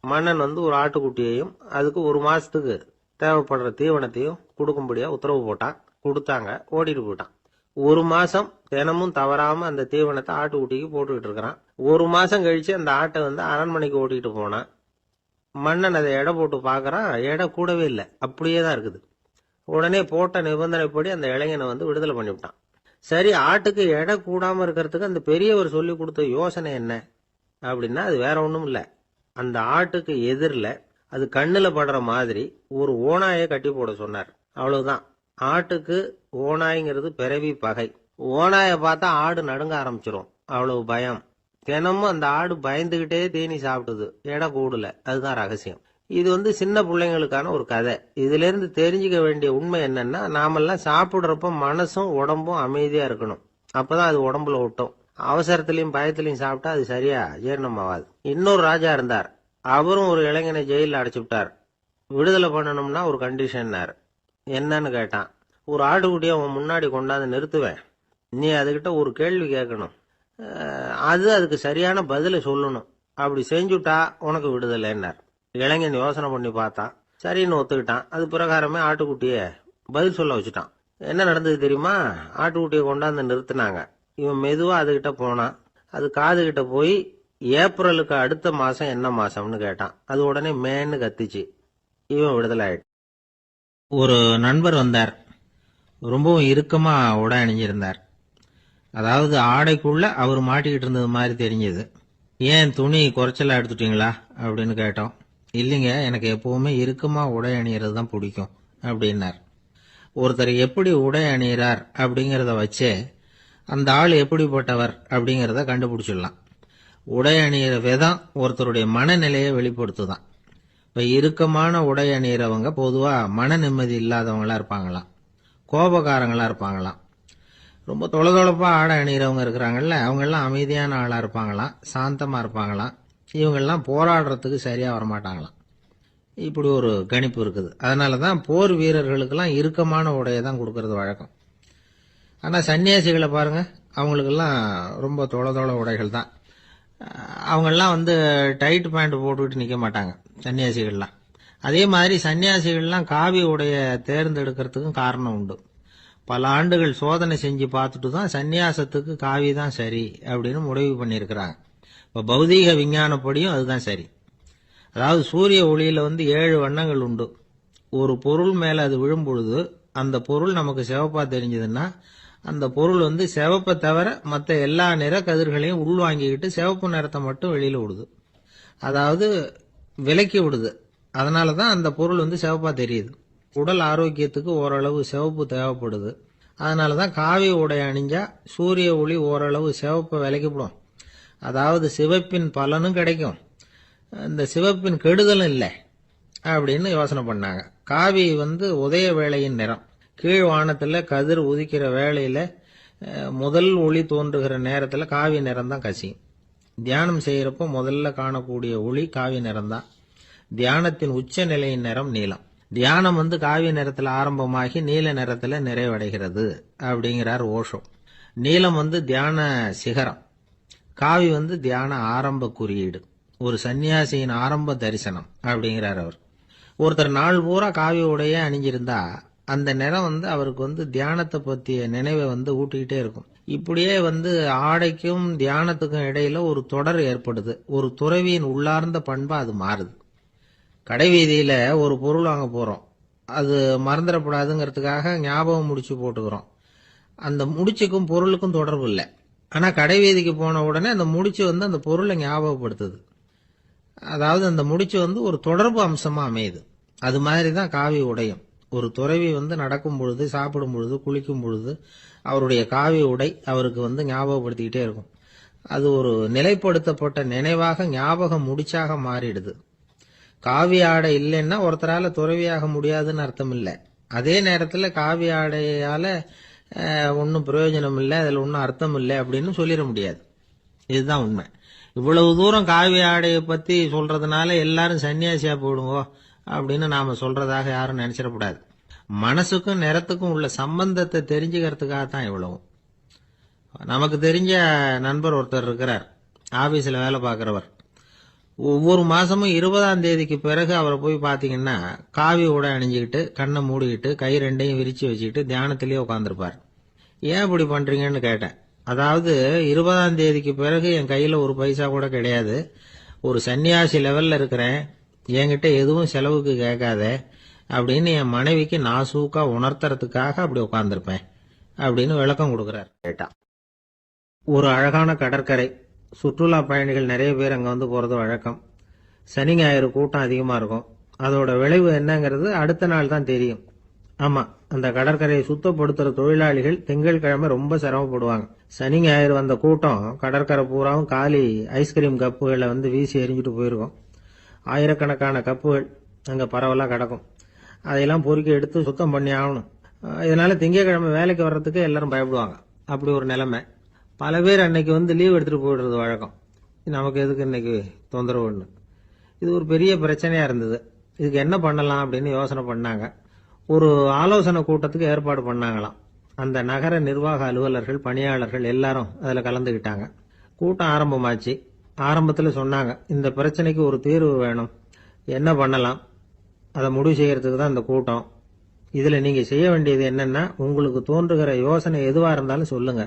மன்னன் ஒரு ஆட்டுக்குட்டியையும் அதுக்கு 1 மாசத்துக்கு தேவைப்படுற தீவனத்தையும் கொடுக்கும்படியா உத்தரவு போட்டான். கொடுத்தாங்க, ஓடிட்டு போயிட்டான். 1 மாசம் தினமும் தவறாம அந்த தீவனத்தை ஆட்டுக்குட்டிக்கு போட்டுக்கிட்டு இருக்கிறான். 1 மாசம் கழிச்சு அந்த ஆட்டை அரண்மனைக்கு ஓட்டிட்டு போனான். மன்னன் அதை எடை போட்டு பாக்குறான், எடை கூடவே இல்லை, அப்படியே தான் இருக்குது. உடனே போட்ட நிபந்தனைப்படி அந்த இளைஞனை விடுதலை பண்ணிவிட்டான். சரி, ஆட்டுக்கு எடை கூடாம இருக்கிறதுக்கு அந்த பெரியவர் சொல்லி கொடுத்த யோசனை என்ன அப்படின்னா, அது வேற ஒண்ணும் இல்ல. அந்த ஆட்டுக்கு எதிரில் அது கண்ணுல படுற மாதிரி ஒரு ஓநாயை கட்டி போட சொன்னார். அவ்வளவுதான். ஆட்டுக்கு ஓநாய்ங்கிறது பிறவி பகை. ஓநாயை பார்த்தா ஆடு நடுங்க ஆரம்பிச்சிரும், அவ்வளவு பயம். தினமும் அந்த ஆடு பயந்துகிட்டே தீனி சாப்பிடுது, எடை கூடல. அதுதான் ரகசியம். இது சின்ன பிள்ளைங்களுக்கான ஒரு கதை. இதுல இருந்து தெரிஞ்சுக்க வேண்டிய உண்மை என்னன்னா, நாமெல்லாம் சாப்பிடுறப்ப மனசும் உடம்பும் அமைதியா இருக்கணும். அப்பதான் அது உடம்புல ஒட்டும். அவசரத்திலையும் பயத்திலையும் சாப்பிட்டா அது சரியா ஜீரணம் ஆகாது. இன்னொரு ராஜா இருந்தார். அவரும் ஒரு இளைஞனை ஜெயிலில் அடைச்சு விட்டார். விடுதலை பண்ணணும்னா ஒரு கண்டிஷன்னார். என்னன்னு கேட்டான். ஒரு ஆட்டுக்குட்டியை அவன் முன்னாடி கொண்டாந்து நிறுத்துவேன், நீ அதுகிட்ட ஒரு கேள்வி கேட்கணும், அதுக்கு சரியான பதிலை சொல்லணும். அப்படி செஞ்சுட்டா உனக்கு விடுதலைன்னார். இளைஞன் யோசனை பண்ணி பார்த்தான். சரின்னு ஒத்துக்கிட்டான். அது பிரகாரமே ஆட்டுக்குட்டிய பதில் சொல்ல வச்சுட்டான். என்ன நடந்தது தெரியுமா? ஆட்டுக்குட்டியை கொண்டாந்து நிறுத்தினாங்க. இவன் மெதுவா அதுகிட்ட போனான். அது காதுகிட்ட போய் ஏப்ரலுக்கு அடுத்த மாசம் என்ன மாசம்னு கேட்டான். அது உடனே மேன்னு கத்திச்சு. இவன் விடுதலை ஆயிட்டான். ஒரு நண்பர் வந்தார். ரொம்பவும் இறுக்கமா உடை அணிஞ்சிருந்தார். அதாவது ஆடைக்குள்ள அவர் மாட்டிக்கிட்டு இருந்தது மாதிரி தெரிஞ்சது. ஏன் துணி குறைச்சலா எடுத்துட்டீங்களா அப்படின்னு கேட்டோம். இல்லைங்க, எனக்கு எப்பவுமே இறுக்கமா உடை அணியறது தான் பிடிக்கும் அப்படின்னார். ஒருத்தர் எப்படி உடை அணிகிறார் அப்படிங்கிறத வச்சே அந்த ஆள் எப்படிப்பட்டவர் அப்படிங்கிறத கண்டுபிடிச்சிடலாம். உடை அணிகிற விதம் ஒருத்தருடைய மனநிலையை வெளிப்படுத்துதான். இப்ப இறுக்கமான உடை அணிகிறவங்க பொதுவா மன நிம்மதி இல்லாதவங்களா இருப்பாங்களாம், கோபக்காரங்களா இருப்பாங்களாம். ரொம்ப தொலைதொழப்பா ஆடை அணிகிறவங்க இருக்கிறாங்கல்ல, அவங்கெல்லாம் அமைதியான ஆளா இருப்பாங்களாம், சாந்தமா இருப்பாங்களாம். இவங்கெல்லாம் போராடுறதுக்கு சரியா வரமாட்டாங்களாம். இப்படி ஒரு கணிப்பு இருக்குது. அதனாலதான் போர் வீரர்களுக்கெல்லாம் இறுக்கமான உடையை தான் கொடுக்கறது வழக்கம். ஆனா சன்னியாசிகளை பாருங்க, அவங்களுக்கெல்லாம் ரொம்ப தொலை உடைகள் தான். அவங்கெல்லாம் டைட் பேண்ட் போட்டுக்கிட்டு நிக்க மாட்டாங்க சன்னியாசிகள்லாம். அதே மாதிரி சன்னியாசிகள்லாம் காவி உடைய தேர்ந்தெடுக்கிறதுக்கும் காரணம் உண்டு. பல ஆண்டுகள் சோதனை செஞ்சு பார்த்துட்டு தான் சன்னியாசத்துக்கு காவி தான் சரி அப்படின்னு முடிவு பண்ணியிருக்கிறாங்க. இப்ப பௌதீக விஞ்ஞானப்படியும் அதுதான் சரி. அதாவது சூரிய ஒளியில 7 வண்ணங்கள் உண்டு. ஒரு பொருள் மேல அது விழும் பொழுது அந்த பொருள் நமக்கு சிவப்பா தெரிஞ்சதுன்னா அந்த பொருள் சிவப்பை தவிர மற்ற எல்லா நிற கதிர்களையும் உள்வாங்கிக்கிட்டு சிவப்பு நிறத்தை மட்டும் வெளியில விடுது. அதாவது விலக்கி விடுது. அதனாலதான் அந்த பொருள் சிவப்பா தெரியுது. உடல் ஆரோக்கியத்துக்கு ஓரளவு சிவப்பு தேவைப்படுது. அதனாலதான் காவி உடை அணிஞ்சா சூரிய ஒளி ஓரளவு சிவப்பை விலக்கிவிடும். அதாவது சிவப்பின் பலனும் கிடைக்கும், இந்த சிவப்பின் கெடுதலும் இல்லை அப்படின்னு யோசனை பண்ணாங்க. காவி உதய வேளையின் நிறம். கீழ் வானத்துல கதிர் உதிக்கிற வேளையில முதல் ஒளி தோன்றுகிற நேரத்துல காவி நிறம் தான் கசியும். தியானம் செய்யறப்போ முதல்ல காணக்கூடிய ஒளி காவி நிறம் தான். தியானத்தின் உச்ச நிலையின் நிறம் நீலம். தியானம் காவி நிறத்துல ஆரம்பமாகி நீல நிறத்துல நிறைவடைகிறது அப்படிங்கிறார் ஓஷோ. நீலம் தியான சிகரம், காவி தியான ஆரம்ப குறியீடு, ஒரு சன்னியாசியின் ஆரம்ப தரிசனம் அப்படிங்கிறார் அவர். ஒருத்தர் நாள் பூரா காவி உடைய அணிஞ்சிருந்தா அந்த நிறம் அவருக்கு தியானத்தை பற்றிய நினைவை ஊட்டிக்கிட்டே இருக்கும். இப்படியே ஆடைக்கும் தியானத்துக்கும் இடையில ஒரு தொடர் ஏற்படுது. ஒரு துறவியின் உள்ளார்ந்த பண்பா அது மாறுது. கடை வீதியில ஒரு பொருள் வாங்க போறோம், அது மறந்துடக்கூடாதுங்கிறதுக்காக ஞாபகம் முடிச்சு போட்டுக்கிறோம். அந்த முடிச்சுக்கும் பொருளுக்கும் தொடர்பு இல்லை. ஆனா கடை வீதிக்கு போன உடனே அந்த முடிச்சு அந்த பொருளை ஞாபகப்படுத்துது. அதாவது அந்த முடிச்சு ஒரு தொடர்பு அம்சமா அமையுது. அது மாதிரிதான் காவி உடையும். ஒரு துறவி நடக்கும் பொழுது, சாப்பிடும் பொழுது, குளிக்கும் பொழுது அவருடைய காவி உடை அவருக்கு ஞாபகப்படுத்திக்கிட்டே இருக்கும். அது ஒரு நிலைப்படுத்தப்பட்ட நினைவாக ஞாபகம் முடிச்சாக மாறிடுது. காவி ஆடை இல்லைன்னா ஒருத்தரால துறவியாக முடியாதுன்னு அர்த்தம் இல்லை. அதே நேரத்துல காவி ஆடையால ஒன்னும் பிரயோஜனம் இல்லை, அதுல ஒன்னும் அர்த்தம் இல்லை அப்படின்னு சொல்லிட முடியாது. இதுதான் உண்மை. இவ்வளவு தூரம் காவி ஆடையை பத்தி சொல்றதுனால எல்லாரும் சன்னியாசியா போடுங்கோ அப்படின்னு நாம சொல்றதாக யாரும் நினைச்சிடக்கூடாது. மனசுக்கும் நிறத்துக்கும் உள்ள சம்பந்தத்தை தெரிஞ்சுக்கிறதுக்காக தான் இவ்வளவும். நமக்கு தெரிஞ்ச நண்பர் ஒருத்தர் இருக்கிறார், ஆபீஸ்ல வேலை பார்க்கிறவர். ஒவ்வொரு மாசமும் 20ஆம் தேதிக்கு பிறகு அவரை போய் பாத்தீங்கன்னா காவி உடை அணிஞ்சுக்கிட்டு, கண்ணை மூடிக்கிட்டு, கை ரெண்டையும் விரிச்சு வச்சுக்கிட்டு தியானத்திலேயே உட்காந்துருப்பார். ஏன் இப்படி பண்றீங்கன்னு கேட்டேன். அதாவது 20ஆம் தேதிக்கு பிறகு என் கையில ஒரு பைசா கூட கிடையாது, ஒரு சன்னியாசி லெவல்ல இருக்கிறேன், என்கிட்ட எதுவும் செலவுக்கு கேட்காத அப்படின்னு என் மனைவிக்கு நாசூக்கா உணர்த்துறதுக்காக அப்படி உட்கார்ந்துருப்பேன் அப்படின்னு விளக்கம் கொடுக்கிறார். கேட்டா ஒரு அழகான கடற்கரை, சுற்றுலா பயணிகள் நிறைய பேர் அங்க போறது வழக்கம். சனி ஞாயிறு கூட்டம் அதிகமா இருக்கும். அதோட விளைவு என்னங்கிறது அடுத்த நாள் தான் தெரியும். ஆமா, அந்த கடற்கரையை சுத்தப்படுத்துற தொழிலாளிகள் திங்கட்கிழமை ரொம்ப சிரமப்படுவாங்க. சனி ஞாயிறு வந்த கூட்டம் கடற்கரை பூராவும் காலி ஐஸ்கிரீம் கப்புகளை வீசி எறிஞ்சிட்டு போயிருக்கும். ஆயிரக்கணக்கான கப்புகள் அங்க பரவலா கிடக்கும். அதையெல்லாம் பொறுக்கி எடுத்து சுத்தம் பண்ணி ஆகணும். இதனால திங்கட்கிழமை வேலைக்கு வர்றதுக்கு எல்லாரும் பயப்படுவாங்க. அப்படி ஒரு நிலைமை. பல பேர் அன்னைக்கு லீவ் எடுத்துட்டு போயிடுறது வழக்கம். நமக்கு எதுக்கு இன்னைக்கு தொந்தரவுன்னு. இது ஒரு பெரிய பிரச்சனையா இருந்தது. இதுக்கு என்ன பண்ணலாம் அப்படின்னு யோசனை பண்ணாங்க. ஒரு ஆலோசனை கூட்டத்துக்கு ஏற்பாடு பண்ணாங்களாம். அந்த நகர நிர்வாக அலுவலர்கள், பணியாளர்கள் எல்லாரும் அதுல கலந்துகிட்டாங்க. கூட்டம் ஆரம்பமாச்சு. ஆரம்பத்துல சொன்னாங்க, இந்த பிரச்சனைக்கு ஒரு தீர்வு வேணும், என்ன பண்ணலாம், அதை முடிவு செய்யறதுக்கு தான் இந்த கூட்டம். இதுல நீங்க செய்ய வேண்டியது என்னன்னா, உங்களுக்கு தோன்றுகிற யோசனை எதுவா இருந்தாலும் சொல்லுங்க.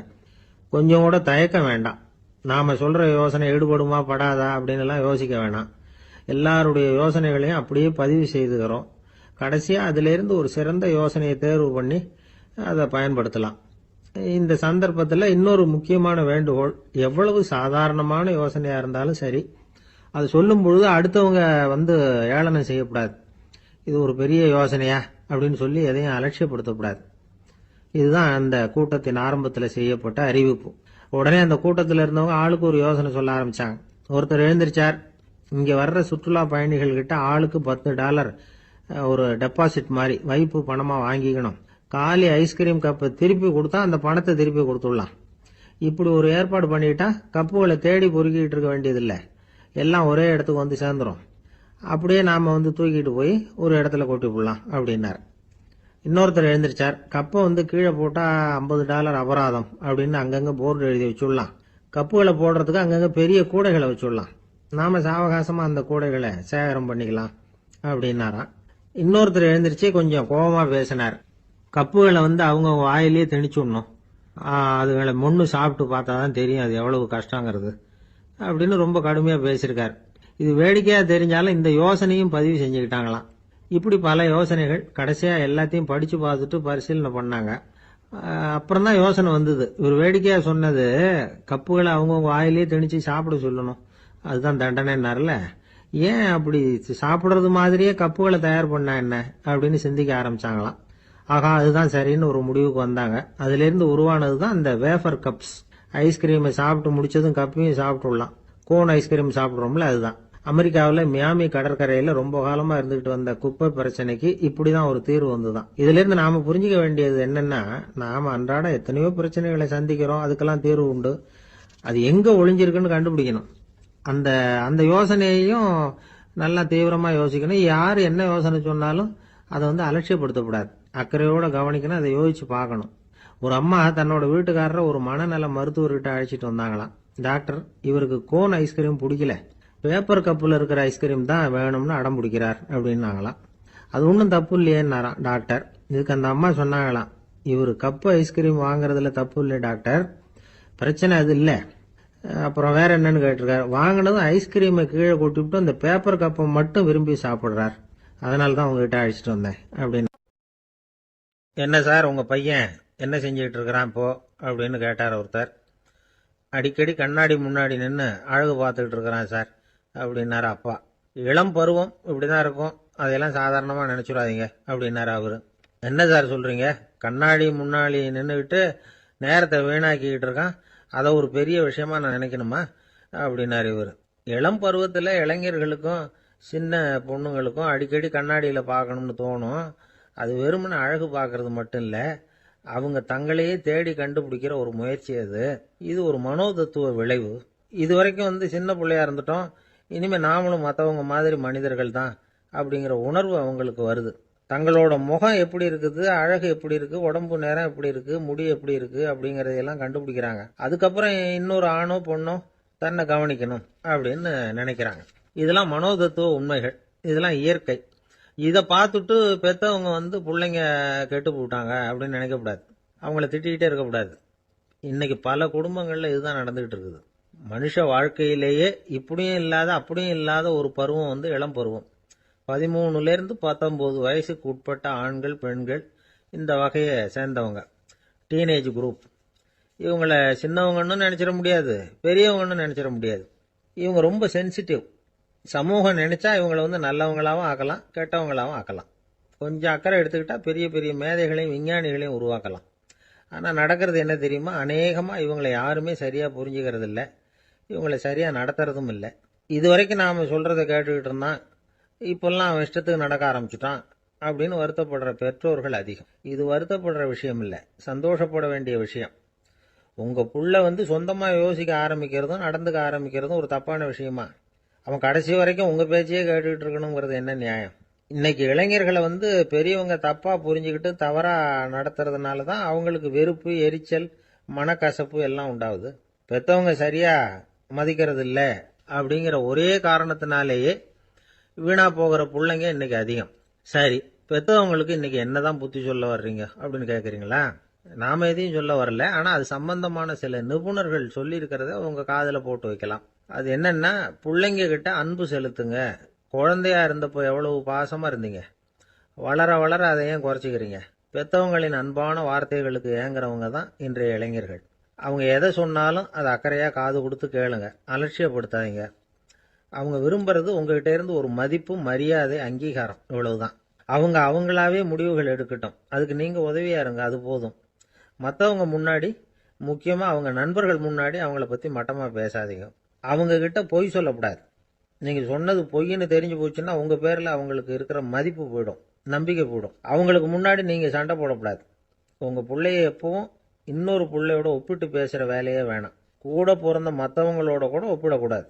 கொஞ்சம் கூட தயக்கம் வேண்டாம். நாம சொல்ற யோசனை ஈடுபடுமா படாதா அப்படின்னு எல்லாம் யோசிக்க வேணாம். எல்லாருடைய யோசனைகளையும் அப்படியே பதிவு செய்துகிறோம். கடைசியா அதுல இருந்து ஒரு சிறந்த யோசனையை தேர்வு பண்ணி அதை பயன்படுத்தலாம். இந்த சந்தர்ப்பத்தில் இன்னொரு முக்கியமான வேண்டுகோள், எவ்வளவு சாதாரணமான யோசனையா இருந்தாலும் சரி, அது சொல்லும் பொழுது அடுத்தவங்க வந்து ஏளனம் செய்யக்கூடாது. இது ஒரு பெரிய யோசனையா அப்படின்னு சொல்லி எதையும் அலட்சியப்படுத்தக்கூடாது. இதுதான் அந்த கூட்டத்தின் ஆரம்பத்தில் செய்யப்பட்ட அறிவிப்பு. உடனே அந்த கூட்டத்தில் இருந்தவங்க ஆளுக்கு ஒரு யோசனை சொல்ல ஆரம்பிச்சாங்க. ஒருத்தர் எழுந்திருச்சார், இங்க வர்ற சுற்றுலா பயணிகள் கிட்ட ஆளுக்கு $10 ஒரு டெபாசிட் மாதிரி வைப்பு பணமா வாங்கிக்கணும். காலி ஐஸ்கிரீம் கப்பை திருப்பி கொடுத்தா அந்த பணத்தை திருப்பி கொடுத்துடலாம். இப்படி ஒரு ஏற்பாடு பண்ணிட்டா கப்புகளை தேடி பொறுக்கிட்டு இருக்க வேண்டியதில்லை, எல்லாம் ஒரே இடத்துக்கு வந்து சேர்ந்துரும். அப்படியே நாம வந்து தூக்கிட்டு போய் ஒரு இடத்துல கொட்டி போடலாம் அப்படின்னாரு. இன்னொருத்தர் எழுந்திருச்சார், கப்பை வந்து கீழே போட்டா $50 அபராதம் அப்படின்னு அங்கங்க போர்டு எழுதி வச்சுடலாம். கப்புகளை போடுறதுக்கு அங்கங்க பெரிய கூடைகளை வச்சுடலாம். நாம சாவகாசமா அந்த கூடைகளை சேகரம் பண்ணிக்கலாம் அப்படின்னாராம். இன்னொருத்தர் எழுந்திருச்சு கொஞ்சம் கோபமா பேசினார். கப்புகளை வந்து அவங்க வாயிலேயே திணிச்சுடணும், அதுகளை முன்னு சாப்பிட்டு பார்த்தாதான் தெரியும் அது எவ்வளவு கஷ்டங்கிறது அப்படின்னு ரொம்ப கடுமையா பேசியிருக்காரு. இது வேடிக்கையா தெரிஞ்சாலும் இந்த யோசனையும் பதிவு செஞ்சுக்கிட்டாங்களாம். இப்படி பல யோசனைகள். கடைசியா எல்லாத்தையும் படிச்சு பார்த்துட்டு பரிசீலனை பண்ணாங்க. அப்புறம் தான் யோசனை வந்தது. இவர் வேடிக்கையா சொன்னது கப்புகளை அவங்கவுங்க வாயிலேயே திணிச்சு சாப்பிட சொல்லணும், அதுதான் தண்டனைன்னாருல. ஏன் அப்படி சாப்பிடுறது மாதிரியே கப்புகளை தயார் பண்ணா என்ன அப்படின்னு சிந்திக்க ஆரம்பிச்சாங்களாம். ஆகா, அதுதான் சரின்னு ஒரு முடிவுக்கு வந்தாங்க. அதுல இருந்து உருவானது தான் இந்த வேஃபர் கப்ஸ். ஐஸ்கிரீமை சாப்பிட்டு முடிச்சதும் கப்பையும் சாப்பிட்டுடலாம். கோன் ஐஸ்கிரீம் சாப்பிடுறோம்ல, அதுதான். அமெரிக்காவில் மியாமி கடற்கரையில ரொம்ப காலமா இருந்துகிட்டு வந்த குப்பை பிரச்சனைக்கு இப்படிதான் ஒரு தீர்வு வந்துதான். இதுல இருந்து நாம புரிஞ்சுக்க வேண்டியது என்னன்னா, நாம அன்றாட எத்தனையோ பிரச்சனைகளை சந்திக்கிறோம், அதுக்கெல்லாம் தீர்வு உண்டு. அது எங்க ஒளிஞ்சிருக்குன்னு கண்டுபிடிக்கணும். அந்த அந்த யோசனையையும் நல்லா தீவிரமா யோசிக்கணும். யாரு என்ன யோசனை சொன்னாலும் அதை வந்து அலட்சியப்படுத்தக்கூடாது, அக்கறையோட கவனிக்கணும், அதை யோசிச்சு பார்க்கணும். ஒரு அம்மா தன்னோட வீட்டுக்காரரை ஒரு மனநல மருத்துவர்கிட்ட அழைச்சிட்டு வந்தாங்களாம். டாக்டர், இவருக்கு கோன் ஐஸ்கிரீம் பிடிக்கல, பேப்பர் கப்பில் இருக்கிற ஐஸ்கிரீம் தான் வேணும்னு அடம் பிடிக்கிறார் அப்படின்னாங்களாம். அது ஒன்றும் தப்பு இல்லையேன்னாராம் டாக்டர். இதுக்கு அந்த அம்மா சொன்னாங்களாம், இவர் கப்பு ஐஸ்கிரீம் வாங்குறதுல தப்பு இல்லை டாக்டர், பிரச்சனை அது இல்லை. அப்புறம் வேற என்னன்னு கேட்டிருக்காரு. வாங்கினதும் ஐஸ்கிரீமை கீழே கொட்டிவிட்டு அந்த பேப்பர் கப்பை மட்டும் விரும்பி சாப்பிடுறார், அதனால தான் உங்ககிட்ட அழைச்சிட்டு வந்தேன் அப்படின்னு. என்ன சார், உங்க பையன் என்ன செஞ்சுக்கிட்டு இருக்கிறான் இப்போ அப்படின்னு கேட்டார் ஒருத்தர். அடிக்கடி கண்ணாடி முன்னாடி நின்று அழகு பார்த்துக்கிட்டு இருக்கிறான் சார் அப்படின்னாரு அப்பா. இளம் பருவம் இப்படிதான் இருக்கும், அதையெல்லாம் சாதாரணமா நினைச்சுடாதீங்க அப்படின்னாரு அவரு. என்ன சார் சொல்றீங்க, கண்ணாடி முன்னாடி நின்றுக்கிட்டு நேரத்தை வீணாக்கிக்கிட்டு இருக்கான், அதை ஒரு பெரிய விஷயமா நான் நினைக்கணுமா அப்படின்னாரு இவர். இளம் பருவத்தில் இளைஞர்களுக்கும் சின்ன பொண்ணுங்களுக்கும் அடிக்கடி கண்ணாடியில் பார்க்கணும்னு தோணும். அது வெறுமனே அழகு பார்க்கறது மட்டும் இல்லை, அவங்க தங்களையே தேடி கண்டுபிடிக்கிற ஒரு முயற்சி அது. இது ஒரு மனோதத்துவ விளைவு. இது வரைக்கும் வந்து சின்ன பிள்ளையா இருந்துட்டோம், இனிமேல் நாமளும் மற்றவங்க மாதிரி மனிதர்கள் தான் அப்படிங்கிற உணர்வு அவங்களுக்கு வருது. தங்களோட முகம் எப்படி இருக்குது, அழகு எப்படி இருக்கு, உடம்பு நேரம் எப்படி இருக்கு, முடி எப்படி இருக்கு அப்படிங்கறதையெல்லாம் கண்டுபிடிக்கிறாங்க. அதுக்கப்புறம் இன்னொரு ஆணோ பொண்ணோ தன்னை கவனிக்கணும் அப்படின்னு நினைக்கிறாங்க. இதெல்லாம் மனோதத்துவ உண்மைகள், இதெல்லாம் இயற்கை. இதை பார்த்துட்டு பெற்றவங்க வந்து பிள்ளைங்க கெட்டு போட்டாங்க அப்படின்னு நினைக்கக்கூடாது, அவங்கள திட்டிக்கிட்டே இருக்கக்கூடாது. இன்னைக்கு பல குடும்பங்கள்ல இதுதான் நடந்துகிட்டு இருக்குது. மனுஷ வாழ்க்கையிலேயே இப்படியும் இல்லாத அப்படியும் இல்லாத ஒரு பருவம் வந்து இளம் பருவம். 13 to 19 வயசுக்கு உட்பட்ட ஆண்கள் பெண்கள் இந்த வகையை சேர்ந்தவங்க, டீனேஜ் குரூப். இவங்கள சின்னவங்கன்னு நினைச்சிட முடியாது, பெரியவங்கன்னு நினைச்சிட முடியாது. இவங்க ரொம்ப சென்சிட்டிவ். சமூகம் நினைச்சா இவங்களை வந்து நல்லவங்களாவும் ஆக்கலாம், கெட்டவங்களாவும் ஆக்கலாம். கொஞ்சம் அக்கறை எடுத்துக்கிட்டா பெரிய பெரிய மேதைகளையும் விஞ்ஞானிகளையும் உருவாக்கலாம். ஆனால் நடக்கிறது என்ன தெரியுமா, அநேகமாக இவங்களை யாருமே சரியாக புரிஞ்சுக்கிறது இல்லை, இவங்களை சரியாக நடத்துறதும் இல்லை. இது வரைக்கும் நாம் சொல்கிறத கேட்டுக்கிட்டு இருந்தான், இப்பெல்லாம் அவன் இஷ்டத்துக்கு நடக்க ஆரம்பிச்சுட்டான் அப்படின்னு வருத்தப்படுற பெற்றோர்கள் அதிகம். இது வருத்தப்படுற விஷயம் இல்லை, சந்தோஷப்பட வேண்டிய விஷயம். உங்க புள்ள வந்து சொந்தமா யோசிக்க ஆரம்பிக்கிறதும் நடந்துக்க ஆரம்பிக்கிறதும் ஒரு தப்பான விஷயமா? அவன் கடைசி வரைக்கும் உங்க பேச்சையே கேட்டுக்கிட்டு இருக்கணுங்கிறது என்ன நியாயம்? இன்னைக்கு இளைஞர்களை வந்து பெரியவங்க தப்பா புரிஞ்சுக்கிட்டு தவறா நடத்துறதுனால தான் அவங்களுக்கு வெறுப்பு, எரிச்சல், மனக்கசப்பு எல்லாம் உண்டாகுது. பெற்றவங்க சரியா மதிக்கிறது இல்லை அப்படிங்கிற ஒரே காரணத்தினாலேயே வீணா போகிற பிள்ளைங்க இன்னைக்கு அதிகம். சரி, பெற்றவங்களுக்கு இன்னைக்கு என்னதான் புத்தி சொல்ல வர்றீங்க அப்படின்னு கேட்குறீங்களா? நாம எதையும் சொல்ல வரல. ஆனா அது சம்பந்தமான சில நிபுணர்கள் சொல்லி இருக்கிறத உங்க காதுல போட்டு வைக்கலாம். அது என்னன்னா, பிள்ளைங்க கிட்ட அன்பு செலுத்துங்க. குழந்தையா இருந்தப்போ எவ்வளவு பாசமா இருந்தீங்க, வளர வளர அதை ஏன் குறைச்சிக்கிறீங்க? பெற்றவங்களின் அன்பான வார்த்தைகளுக்கு ஏங்குறவங்க தான் இன்றைய இளைஞர்கள். அவங்க எதை சொன்னாலும் அதை அக்கறையா காது கொடுத்து கேளுங்க, அலட்சியப்படுத்தாதீங்க. அவங்க விரும்புறது உங்ககிட்ட இருந்து ஒரு மதிப்பு, மரியாதை, அங்கீகாரம், இவ்வளவுதான். அவங்க அவங்களாவே முடிவுகள் எடுக்கட்டும், அதுக்கு நீங்க உதவியா இருங்க, அது போதும். மற்றவங்க முன்னாடி, முக்கியமா அவங்க நண்பர்கள் முன்னாடி அவங்கள பத்தி மட்டமா பேசாதீங்க. அவங்க கிட்ட பொய் சொல்லக்கூடாது. நீங்க சொன்னது பொய்ன்னு தெரிஞ்சு போச்சுன்னா உங்க பேர்ல அவங்களுக்கு இருக்கிற மதிப்பு போயிடும், நம்பிக்கை போயிடும். அவங்களுக்கு முன்னாடி நீங்க சண்டை போடக்கூடாது. உங்க பிள்ளைய எப்பவும் இன்னொரு பிள்ளையோட ஒப்பிட்டு பேசுற வேலையே வேணாம். கூட பிறந்த மற்றவங்களோட கூட ஒப்பிடக்கூடாது.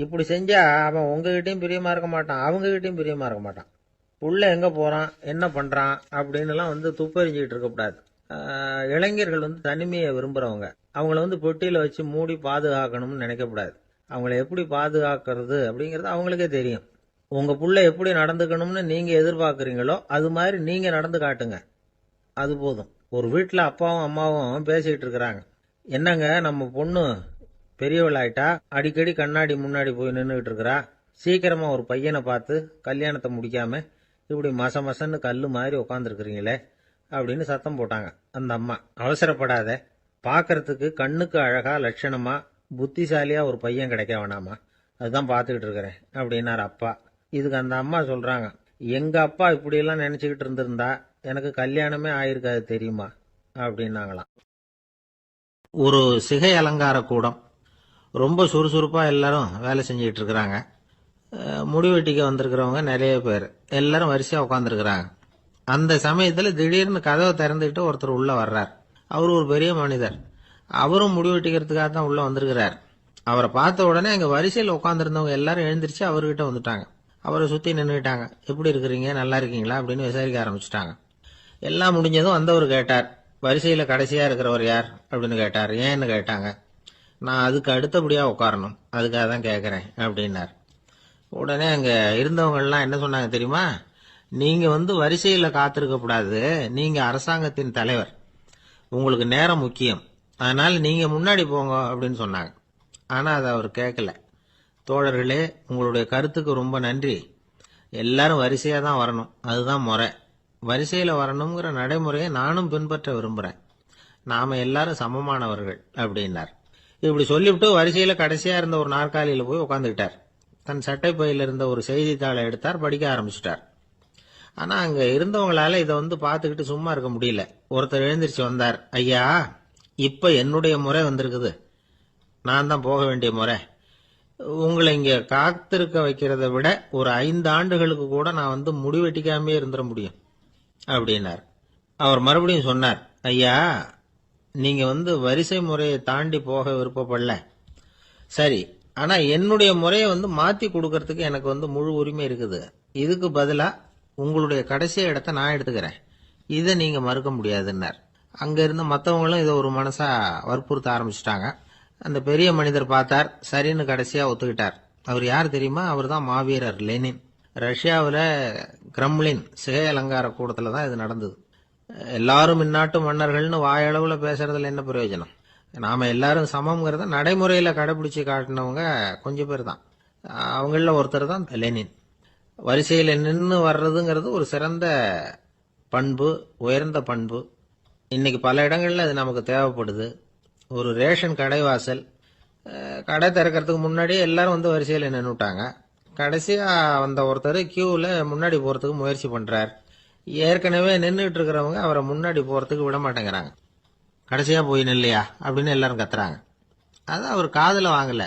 இப்படி செஞ்சா அவன் உங்ககிட்டயும் பிரியமா இருக்க மாட்டான், அவங்ககிட்டயும் பிரியமா இருக்க மாட்டான். புள்ள எங்க போறான், என்ன பண்றான் அப்படின்னுலாம் துப்பறிஞ்சிக்கிட்டு இருக்கக்கூடாது. இளைஞர்கள் தனிமையை விரும்புறவங்க. அவங்கள பெட்டியில வச்சு மூடி பாதுகாக்கணும்னு நினைக்கக்கூடாது. அவங்கள எப்படி பாதுகாக்கிறது அப்படிங்கிறது அவங்களுக்கே தெரியும். உங்க புள்ள எப்படி நடந்துக்கணும்னு நீங்க எதிர்பார்க்குறீங்களோ அது மாதிரி நீங்க நடந்து காட்டுங்க, அது போதும். ஒரு வீட்டில் அப்பாவும் அம்மாவும் பேசிக்கிட்டு இருக்கிறாங்க. என்னங்க, நம்ம பொண்ணு பெரியவளாயிட்டா, அடிக்கடி கண்ணாடி முன்னாடி போய் நின்றுகிட்டு இருக்கிறா, சீக்கிரமா ஒரு பையனை பார்த்து கல்யாணத்தை முடிக்காம இப்படி மசன்னு கல்லு மாதிரி உட்காந்துருக்குறீங்களே அப்படின்னு சத்தம் போட்டாங்க. அந்த அம்மா, அவசரப்படாத, பார்க்கறதுக்கு கண்ணுக்கு அழகா லட்சணமா புத்திசாலியா ஒரு பையன் கிடைக்க வேணாமா, அதுதான் பார்த்துக்கிட்டு இருக்கிறேன் அப்படின்னாரு அப்பா. இதுக்கு அந்த அம்மா சொல்றாங்க, எங்க அப்பா இப்படியெல்லாம் நினைச்சுக்கிட்டு இருந்திருந்தா எனக்கு கல்யாணமே ஆயிருக்காது தெரியுமா அப்படின்னாங்களாம். ஒரு சிகை அலங்கார கூடம், ரொம்ப சுறுசுறுப்பா எல்லாரும் வேலை செஞ்சுக்கிட்டு இருக்கிறாங்க. முடிவெட்டிக்க வந்திருக்கிறவங்க நிறைய பேர், எல்லாரும் வரிசையா உட்காந்துருக்கிறாங்க. அந்த சமயத்துல திடீர்னு கதவை திறந்துட்டு ஒருத்தர் உள்ள வர்றார். அவர் ஒரு பெரிய மனிதர். அவரும் முடிவெட்டிக்கிறதுக்காக தான் உள்ள வந்திருக்கிறார். அவரை பார்த்த உடனே அங்க வரிசையில் உட்காந்துருந்தவங்க எல்லாரும் எழுந்திரிச்சு அவர்கிட்ட வந்துட்டாங்க. அவரை சுத்தி நின்றுட்டாங்க. எப்படி இருக்கிறீங்க, நல்லா இருக்கீங்களா அப்படின்னு விசாரிக்க ஆரம்பிச்சுட்டாங்க. எல்லாம் முடிஞ்சதும் வந்தவர் கேட்டார், வரிசையில கடைசியா இருக்கிறவர் யார் அப்படின்னு கேட்டார். ஏன்னு கேட்டாங்க. நான் அதுக்கு அடுத்தபடியா உட்காரணும், அதுக்காக தான் கேட்கறேன் அப்படின்னார். உடனே அங்க இருந்தவங்க எல்லாம் என்ன சொன்னாங்க தெரியுமா? நீங்க வரிசையில காத்திருக்க கூடாது, நீங்க அரசாங்கத்தின் தலைவர், உங்களுக்கு நேரம் முக்கியம், அதனால நீங்க முன்னாடி போங்க அப்படின்னு சொன்னாங்க. ஆனா அதை அவர் கேட்கல. தோழர்களே, உங்களுடைய கருத்துக்கு ரொம்ப நன்றி. எல்லாரும் வரிசையா தான் வரணும், அதுதான் முறை. வரிசையில வரணுங்கிற நடைமுறையை நானும் பின்பற்ற விரும்புறேன். நாம எல்லாரும் சமமானவர்கள் அப்படின்னார். இப்படி சொல்லிவிட்டு வரிசையில கடைசியா இருந்த ஒரு நாற்காலியில போய் உட்காந்துக்கிட்டார். தன் சட்டை பையில இருந்த ஒரு செய்தித்தாளை எடுத்தார், படிக்க ஆரம்பிச்சிட்டார். ஆனா அங்க இருந்தவங்களால இதை பார்த்துக்கிட்டு சும்மா இருக்க முடியல. ஒருத்தர் எழுந்திருச்சு வந்தார். ஐயா, இப்ப என்னுடைய முறை வந்திருக்குது, நான் தான் போக வேண்டிய முறை. உங்களை இங்க காத்திருக்க வைக்கிறத விட ஒரு 5 ஆண்டுகளுக்கு கூட நான் முடிவெட்டிக்காமே இருந்துட முடியும் அப்படின்னார். அவர் மறுபடியும் சொன்னார், ஐயா, நீங்க வரிசை முறையை தாண்டி போக விருப்பப்படல, சரி, ஆனா என்னுடைய முறையை மாத்தி கொடுக்கறதுக்கு எனக்கு முழு உரிமை இருக்குது. இதுக்கு பதிலா உங்களுடைய கடைசி இடத்தை நான் எடுத்துக்கிறேன், இதை நீங்க மறுக்க முடியாதுன்னார். அங்க இருந்த மற்றவங்களும் இதை ஒரு மனசா வற்புறுத்த ஆரம்பிச்சுட்டாங்க. அந்த பெரிய மனிதர் பார்த்தார், சரின்னு கடைசியா ஒத்துக்கிட்டார். அவர் யார் தெரியுமா? அவர் தான் மாவீரர் லெனின். ரஷ்யாவில் கிரெம்ளின் சிகை அலங்கார கூடத்துல தான் இது நடந்தது. எல்லாரும் இந்நாட்டு மன்னர்கள்னு வாயளவுல பேசுறதுல என்ன பிரயோஜனம்? நாம எல்லாரும் சமம்ங்கிறத நடைமுறையில கடைபிடிச்சு காட்டினவங்க கொஞ்சம் பேர் தான். அவங்கள ஒருத்தர் தான் லெனின். வரிசையில நின்று வர்றதுங்கிறது ஒரு சிறந்த பண்பு, உயர்ந்த பண்பு. இன்னைக்கு பல இடங்கள்ல அது நமக்கு தேவைப்படுது. ஒரு ரேஷன் கடை வாசல், கடை திறக்கிறதுக்கு முன்னாடியே எல்லாரும் வரிசையில நின்றுட்டாங்க. கடைசியா வந்த ஒருத்தர் கியூல முன்னாடி போறதுக்கு முயற்சி பண்றார். ஏற்கனவே நின்றுட்டு இருக்கிறவங்க அவரை முன்னாடி போறதுக்கு விட மாட்டேங்கிறாங்க. கடைசியா போய் நில்லையா அப்படின்னு எல்லாரும் கத்துறாங்க. அது அவர் காதுல வாங்கல.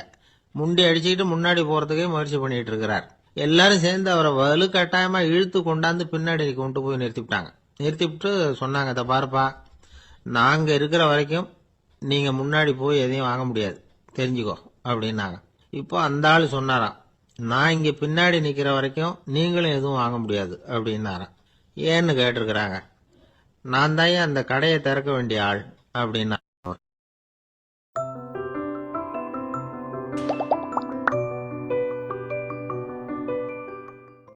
முண்டி அடிச்சுக்கிட்டு முன்னாடி போறதுக்கே முயற்சி பண்ணிட்டு இருக்கிறார். எல்லாரும் சேர்ந்து அவரை வலுக்கட்டாயமா இழுத்து கொண்டாந்து பின்னாடி கொண்டு போய் நிறுத்திவிட்டாங்க. நிறுத்திவிட்டு சொன்னாங்க, இதை பாருப்பா, நாங்க இருக்கிற வரைக்கும் நீங்க முன்னாடி போய் எதையும் வாங்க முடியாது, தெரிஞ்சுக்கோ அப்படின்னாங்க. இப்போ அந்த ஆளு சொன்னாராம், நான் இங்க பின்னாடி நிக்கிற வரைக்கும் நீங்களும் எதுவும் வாங்க முடியாது அப்படின்னாராம். ஏன்னு கேட்டிருக்கிறாங்க. நான் தான் அந்த கடையை திறக்க வேண்டிய ஆள் அப்படின்னா.